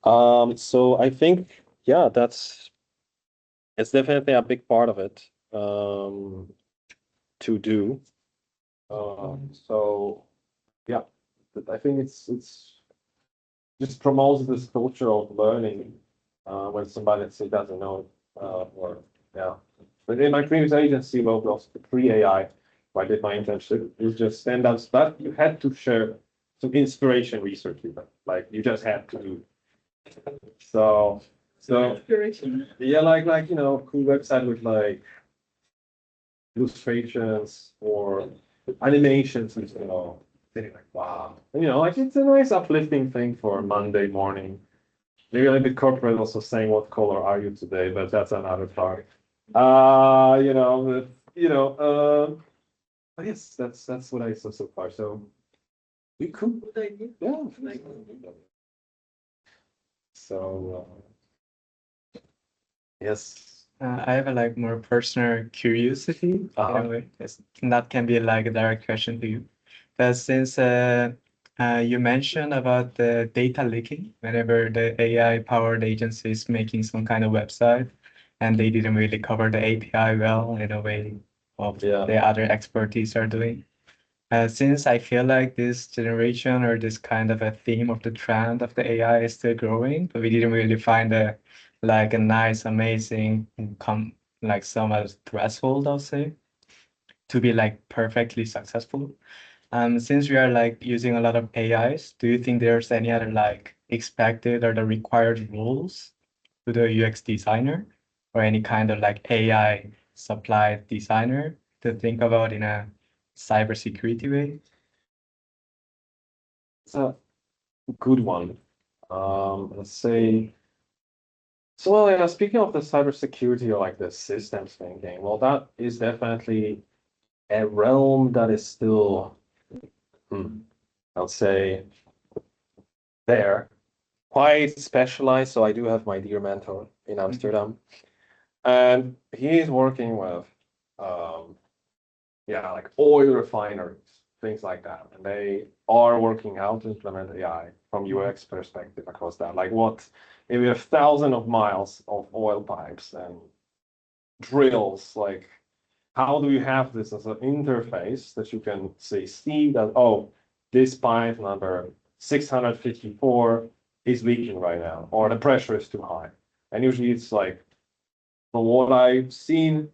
So I think, yeah, it's definitely a big part of it to do. So yeah, I think it's just promotes this culture of learning when somebody let's say doesn't know or yeah. But in my previous agency, well, it was pre-AI, where I did my internship, it was just stand-ups, but you had to share some inspiration research with them. Like you just had to do. So Inspiration. yeah, like you know, cool website with like illustrations or animations, and you know, they're like wow, you know, like it's a nice uplifting thing for Monday morning. Maybe a little bit corporate, also saying what color are you today, but that's another part. You know, but yes, that's what I saw so far. So we could, yeah. So yes. I have a like more personal curiosity in a way. That can be like a direct question to you. But since you mentioned about the data leaking, whenever the AI-powered agency is making some kind of website and they didn't really cover the API well in a way of the other expertise are doing. Since I feel like this generation or this kind of a theme of the trend of the AI is still growing, but we didn't really find a nice, amazing like some threshold, I'll say, to be like perfectly successful. Since we are like using a lot of AIs, do you think there's any other like expected or the required rules to the UX designer or any kind of like AI supplied designer to think about in a cybersecurity way? It's a good one. Let's say. So, well, yeah, speaking of the cybersecurity or like the systems thinking, well, that is definitely a realm that is still, I'll say, there, quite specialized. So I do have my dear mentor in Amsterdam, and he is working with, like oil refineries, things like that, and they are working how to implement AI from UX perspective across that. Like, what if we have thousands of miles of oil pipes and drills? Like, how do you have this as an interface that you can say, see that, oh, this pipe number 654 is leaking right now, or the pressure is too high. And usually it's like, from what I've seen,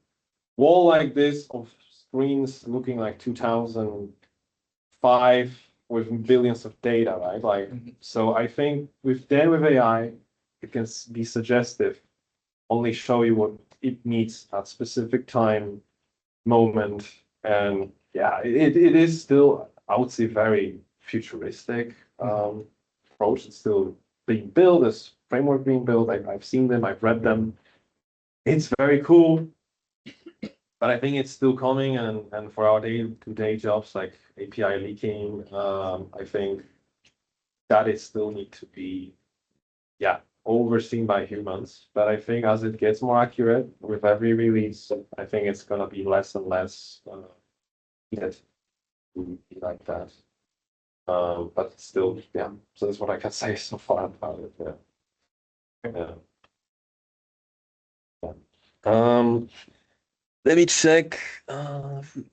wall like this of screens looking like 2005 with billions of data, right? Like, so I think with AI, it can be suggestive, only show you what it needs at specific time, moment, and yeah, it is still, I would say, very futuristic approach. It's still being built, this framework being built. I've seen them, I've read them. It's very cool, but I think it's still coming, and for our day-to-day jobs like API leaking, I think that it still need to be, overseen by humans. But I think as it gets more accurate with every release, I think it's gonna be less and less needed to be like that. But still, so that's what I can say so far about it. Let me check.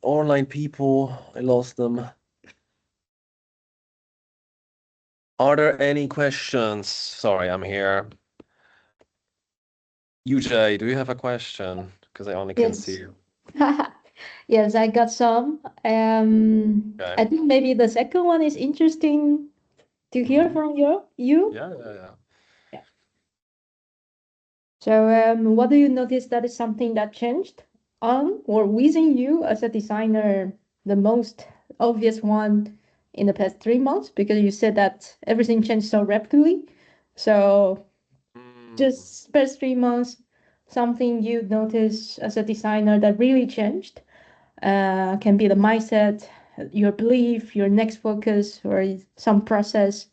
Online people, I lost them. Are there any questions? Sorry, I'm here. UJ, do you have a question? Because I only can Yes. see you. Yes, I got some. I think maybe the second one is interesting to hear from you. Yeah. So, what do you notice that is something that changed on or within you as a designer, the most obvious one in the past 3 months? Because you said that everything changed so rapidly. So, just past 3 months, something you notice as a designer that really changed. Can be the mindset, your belief, your next focus, or some process.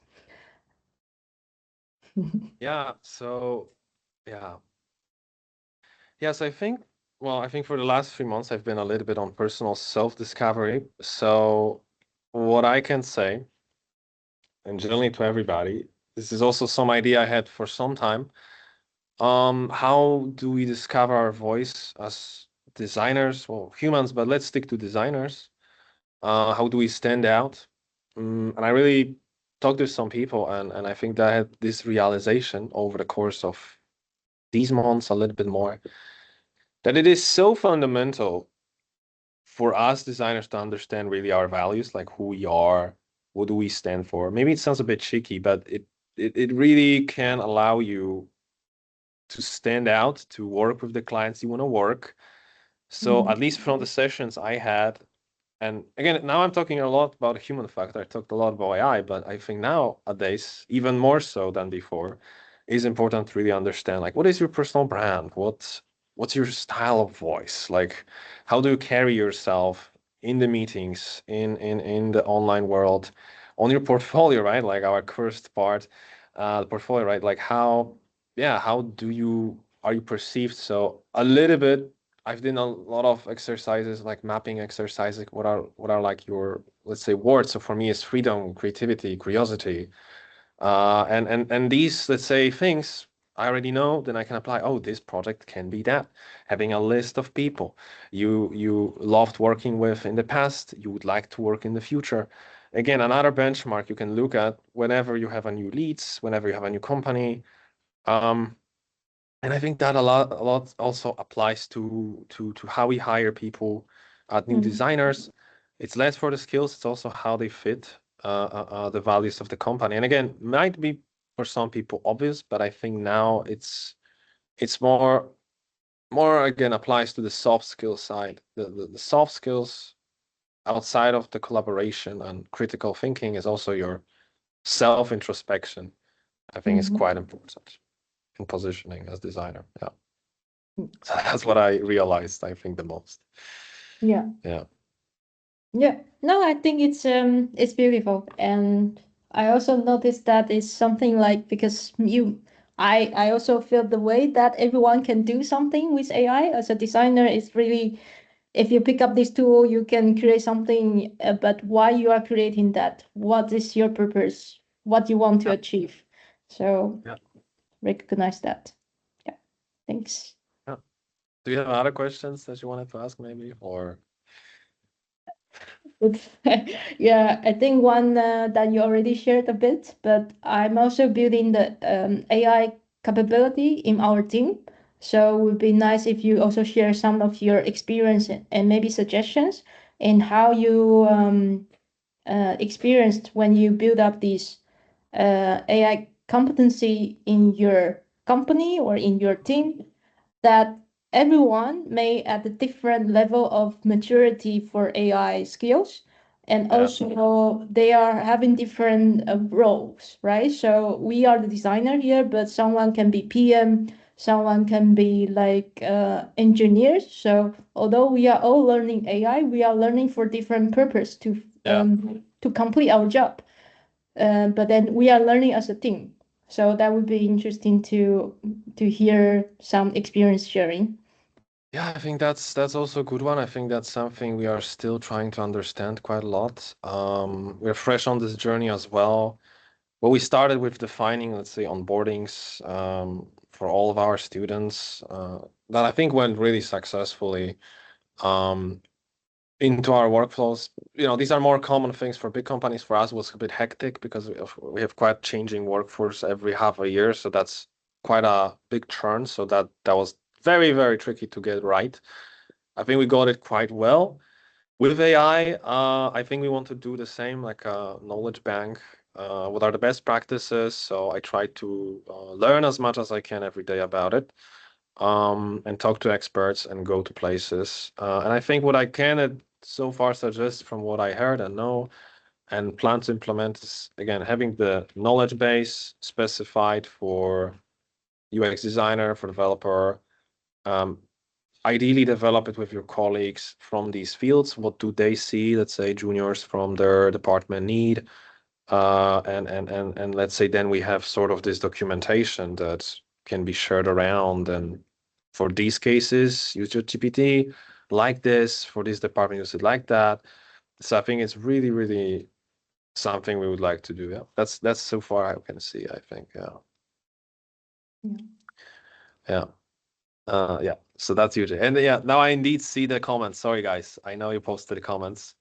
So yes, I think, I think for the last 3 months, I've been a little bit on personal self-discovery. So what I can say, and generally to everybody, this is also some idea I had for some time. How do we discover our voice as designers? Well, humans, but let's stick to designers. How do we stand out? And I really talked to some people, and I think that I had this realization over the course of these months, a little bit more, that it is so fundamental for us designers to understand really our values, like who we are, what do we stand for. Maybe it sounds a bit cheeky, but it really can allow you to stand out, to work with the clients you want to work. So at least from the sessions I had, and again, now I'm talking a lot about human factor. I talked a lot about AI, but I think nowadays, even more so than before, is important to really understand, like, what is your personal brand? What what's your style of voice? Like, how do you carry yourself in the meetings, in the online world, on your portfolio, right? Like our first part, the portfolio, right? Like how do you are you perceived? So a little bit, I've done a lot of exercises, like mapping exercises. What are like your, let's say, words? So for me, it's freedom, creativity, curiosity, and these, let's say, things I already know. Then I can apply. Oh, this project can be that. Having a list of people you loved working with in the past, you would like to work in the future. Again, another benchmark you can look at whenever you have a new leads, whenever you have a new company. Um, and I think that a lot also applies to how we hire people, new designers. It's less for the skills, it's also how they fit the values of the company. And again, might be for some people obvious, but I think now it's more again applies to the soft skill side. The soft skills outside of the collaboration and critical thinking is also your self introspection. I think is quite important in positioning as designer. Yeah. So that's what I realized, I think, the most. Yeah. Yeah. Yeah. No, I think it's beautiful. And I also noticed that it's something like because I also feel the way that everyone can do something with AI as a designer is really, if you pick up this tool, you can create something, but why you are creating that? What is your purpose? What you want to achieve? So Yeah. recognize that. Yeah. Thanks. Yeah. Do you have other questions that you wanted to ask maybe, or? Yeah, I think one that you already shared a bit, but I'm also building the AI capability in our team. So it would be nice if you also share some of your experience and maybe suggestions in how you experienced when you build up these AI competency in your company or in your team, that everyone may at a different level of maturity for AI skills. And Yeah. also they are having different roles, right? So we are the designer here, but someone can be PM, someone can be like engineers. So although we are all learning AI, we are learning for different purpose to complete our job. But then we are learning as a team. So that would be interesting to hear some experience sharing. Yeah, I think that's also a good one. I think that's something we are still trying to understand quite a lot. We're fresh on this journey as well. Well, we started with defining, let's say, onboardings for all of our students that I think went really successfully. Into our workflows. These are more common things for big companies. For us, it was a bit hectic because we have quite changing workforce every half a year. So that's quite a big churn. So that was very, very tricky to get right. I think we got it quite well. With AI, I think we want to do the same, like a knowledge bank. What are the best practices? So I try to learn as much as I can every day about it. And talk to experts and go to places. And I think what I can so far suggest from what I heard and know and plan to implement is, again, having the knowledge base specified for UX designer, for developer. Ideally, develop it with your colleagues from these fields. What do they see, let's say, juniors from their department need? And let's say then we have sort of this documentation that can be shared around, and for these cases use your GPT like this, for this department use it like that. So I think it's really, really something we would like to do. Yeah, that's so far I can see, I think. Yeah. Yeah, so that's usually, and yeah, now I indeed see the comments. Sorry guys, I know you posted the comments.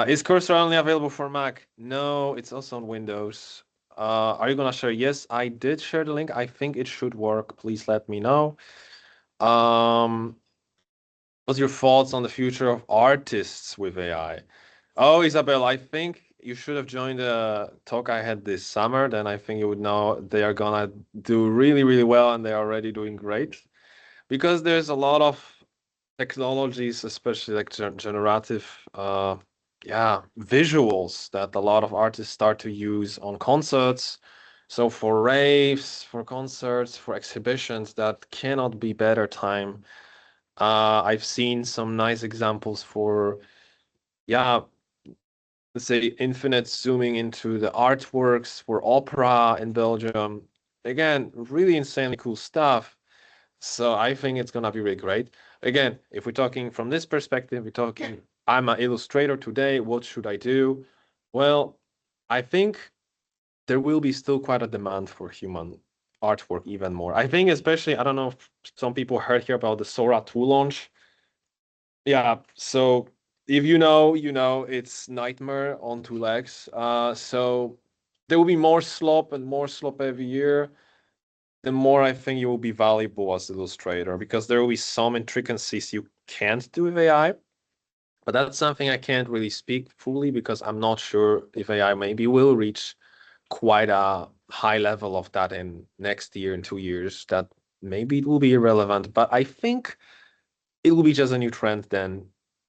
Is Cursor only available for Mac? No, it's also on Windows. Are you gonna share? Yes, I did share the link. I think it should work. Please let me know. What's your thoughts on the future of artists with AI? Oh, Isabel, I think you should have joined the talk I had this summer. Then I think you would know they are gonna do really, really well, and they're already doing great. Because there's a lot of technologies, especially like generative visuals that a lot of artists start to use on concerts, So for raves, for concerts, for exhibitions, that cannot be better time. I've seen some nice examples for, yeah, let's say infinite zooming into the artworks for opera in Belgium. Again, really insanely cool stuff. So I think it's gonna be really great. Again, if we're talking from this perspective, we're talking, I'm an illustrator today, what should I do? Well, I think there will be still quite a demand for human artwork even more. I think especially, I don't know if some people heard here about the Sora 2 launch. Yeah, so if you know, you know, it's Nightmare on two legs. So there will be more slop and more slop every year. The more I think you will be valuable as illustrator because there will be some intricacies you can't do with AI. But that's something I can't really speak fully because I'm not sure if AI maybe will reach quite a high level of that in next year, in 2 years, that maybe it will be irrelevant. But I think it will be just a new trend then.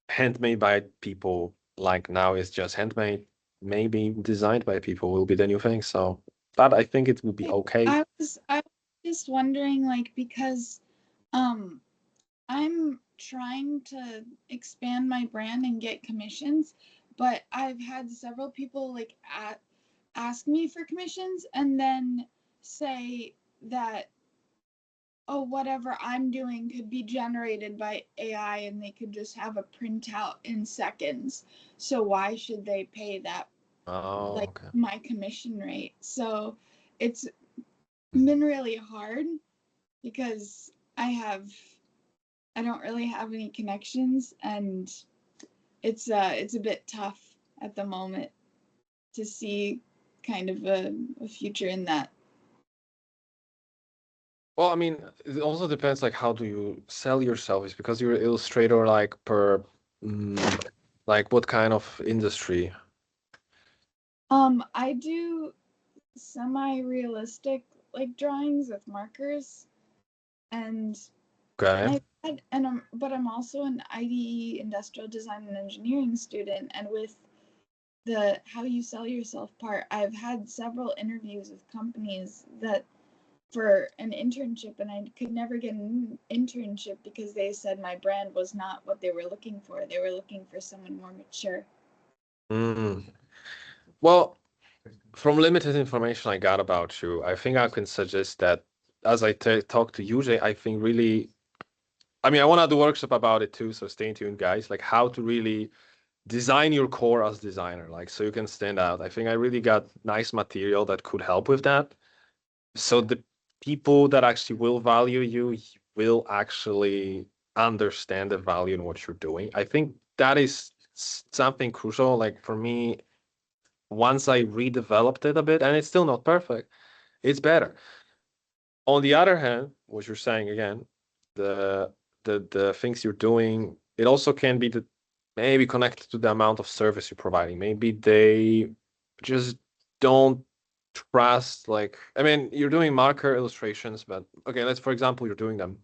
Handmade by people like now is just handmade, maybe designed by people will be the new thing. So that I think it will be okay. I was just wondering, like, because I'm trying to expand my brand and get commissions, but I've had several people like ask me for commissions and then say that, oh, whatever I'm doing could be generated by AI and they could just have a printout in seconds. So why should they pay that, Oh, like, okay. my commission rate? So it's been really hard because I don't really have any connections, and it's a bit tough at the moment to see kind of a future in that. Well, I mean, it also depends like how do you sell yourself? Is because you're an illustrator like per like what kind of industry? I do semi-realistic like drawings with markers, and Okay. but I'm also an IDE, industrial design and engineering student, and with the how you sell yourself part, I've had several interviews with companies that for an internship, and I could never get an internship because they said my brand was not what they were looking for. They were looking for someone more mature. Mm. Well, from limited information I got about you, I think I can suggest that as I talk to UJ, I think really, I mean, I want to do a workshop about it too, so stay tuned, guys. Like how to really design your core as designer, like so you can stand out. I think I really got nice material that could help with that. So the people that actually will value you will actually understand the value in what you're doing. I think that is something crucial. Like for me, once I redeveloped it a bit, and it's still not perfect, it's better. On the other hand, what you're saying again, the the things you're doing, it also can be maybe connected to the amount of service you're providing. Maybe they just don't trust, like, I mean, you're doing marker illustrations, but okay, let's, for example, you're doing them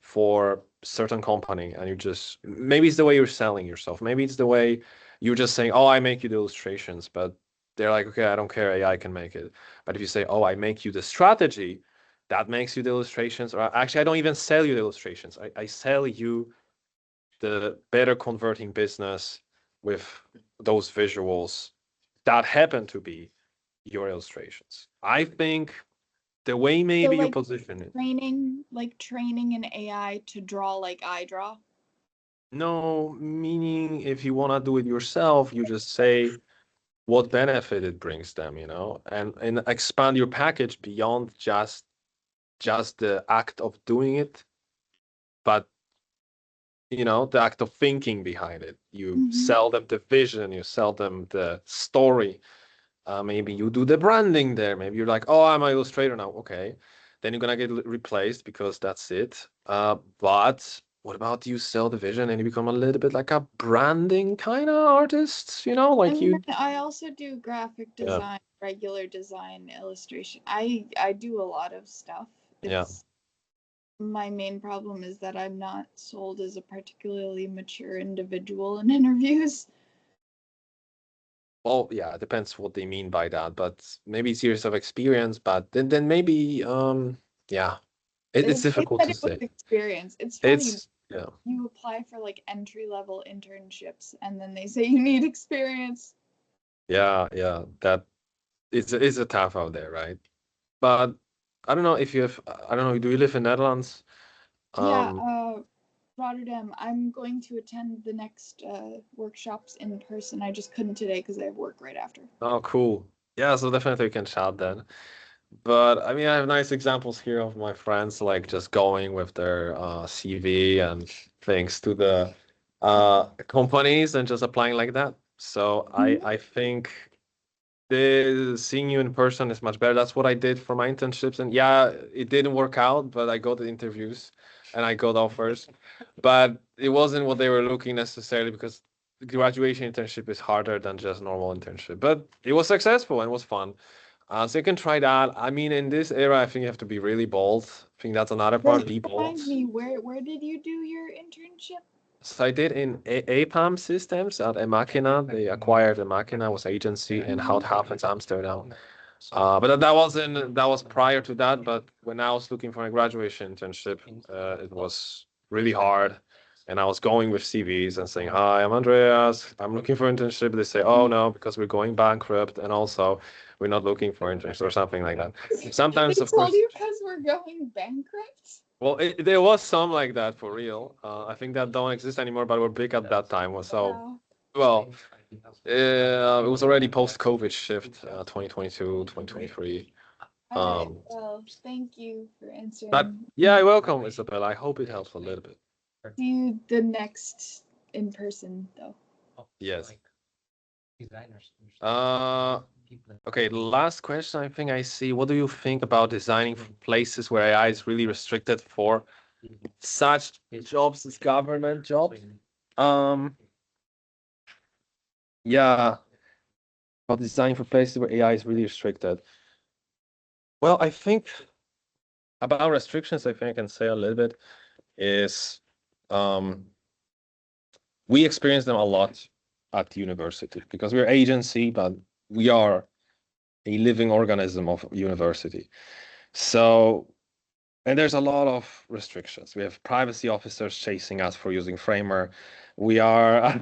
for certain company and you just, maybe it's the way you're selling yourself. Maybe it's the way you're just saying, oh, I make you the illustrations, but they're like, okay, I don't care, AI can make it. But if you say, oh, I make you the strategy, that makes you the illustrations, or actually, I don't even sell you the illustrations. I sell you the better converting business with those visuals that happen to be your illustrations. I think the way So maybe you like position it. training an AI to draw like I draw. No, meaning if you want to do it yourself, you just say what benefit it brings them, you know, and expand your package beyond just the act of doing it, but you know, the act of thinking behind it. You sell them the vision, you sell them the story. Maybe you do the branding there. Maybe you're like, oh, I'm an illustrator now. Okay. Then you're gonna get replaced because that's it. But what about you sell the vision and you become a little bit like a branding kind of artist, you know, I like mean, you. I also do graphic Yeah. design, regular design, illustration. I do a lot of stuff. Yeah. It's my main problem is that I'm not sold as a particularly mature individual in interviews. well, yeah, it depends what they mean by that, but maybe years of experience, but then maybe, yeah, it's They difficult said to it was say. experience. It's funny. Yeah. You apply for like entry-level internships and then they say you need experience. Yeah, that it's a tough out there, right? But I don't know if you have, I don't know, do you live in Netherlands? Yeah, Um, Rotterdam. I'm going to attend the next workshops in person. I just couldn't today because I have work right after. oh, cool. Yeah, so definitely we can chat then. But I mean, I have nice examples here of my friends like just going with their CV and things to the companies and just applying like that. So I think the seeing you in person is much better. That's what I did for my internships, and yeah, it didn't work out, but I got the interviews and I got offers, but it wasn't what they were looking necessarily because the graduation internship is harder than just normal internship. But it was successful and was fun. So you can try that. I mean, in this era, I think you have to be really bold. I think that's another part. Be bold. Remind me, where did you do your internship? So I did in APAM Systems at Emakina. They acquired Emakina, was agency in Houthaven, Amsterdam. But that was prior to that. But when I was looking for a graduation internship, it was really hard. And I was going with CVs and saying, "Hi, I'm Andreas. I'm looking for internship." They say, "Oh no, because we're going bankrupt, and also we're not looking for internships or something like that." Sometimes, They of told course, you because we're going bankrupt? well, there was some like that for real. I think that don't exist anymore, but were big at that time. So, Wow. well, it was already post-COVID shift, 2022, 2023. All right. Um, Well, thank you for but answering. yeah, you're welcome, Isabel. I hope it helps a little bit. See you the next in person though. Yes. Designers. Okay, the last question I think I see. What do you think about designing for places where AI is really restricted for such jobs as government jobs? Um, yeah, about designing for places where AI is really restricted. Well, I think about restrictions, I think I can say a little bit is um, we experience them a lot at the university because we're agency, but we are a living organism of university. So, and there's a lot of restrictions. We have privacy officers chasing us for using Framer. We are,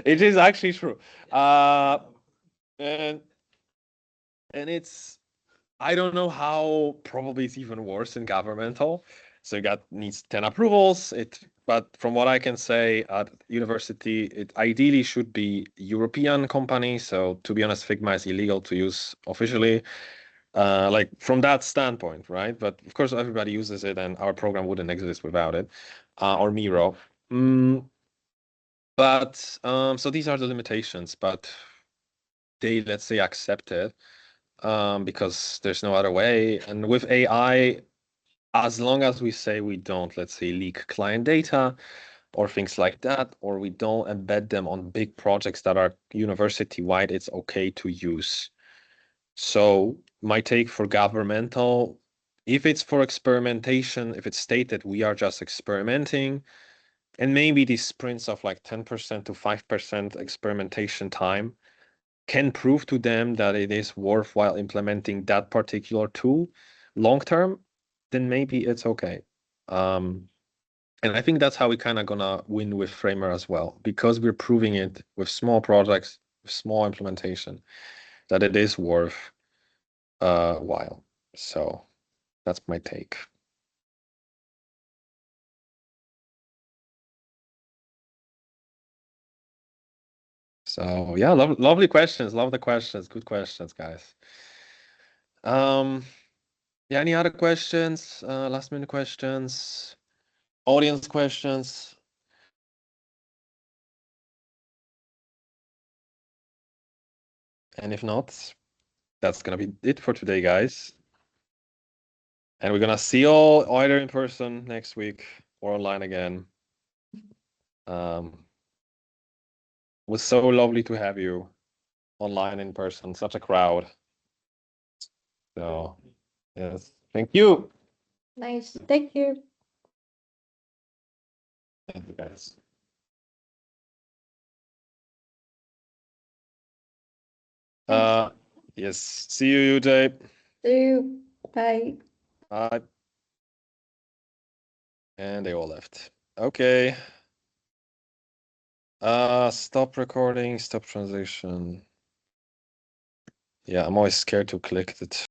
it is actually true. And it's, I don't know how, probably it's even worse in governmental. So you got needs 10 approvals. But from what I can say at university, it ideally should be European company. So to be honest, Figma is illegal to use officially. Like from that standpoint, right? But of course, everybody uses it, and our program wouldn't exist without it, or Miro. But so these are the limitations, but they, let's say, accept it because there's no other way. And with AI, as long as we say we don't, let's say, leak client data or things like that, or we don't embed them on big projects that are university-wide, it's okay to use. So my take for governmental, if it's for experimentation, if it's stated we are just experimenting, and maybe these sprints of like 10% to 5% experimentation time can prove to them that it is worthwhile implementing that particular tool long term, then maybe it's okay. And I think that's how we kind of gonna win with Framer as well, because we're proving it with small projects, with small implementation, that it is worth while. So that's my take. So yeah, lovely questions. Love the questions. Good questions, guys. Yeah, any other questions? Last minute questions, audience questions. And if not, that's gonna be it for today, guys. And we're gonna see you all either in person next week or online again. It was so lovely to have you online in person, such a crowd. So yes, thank you. Nice. Thank you. Thank you, guys. Yes. See you, UJ. See you. Bye. Bye. And they all left. Okay. Stop recording, stop transition. Yeah, I'm always scared to click it.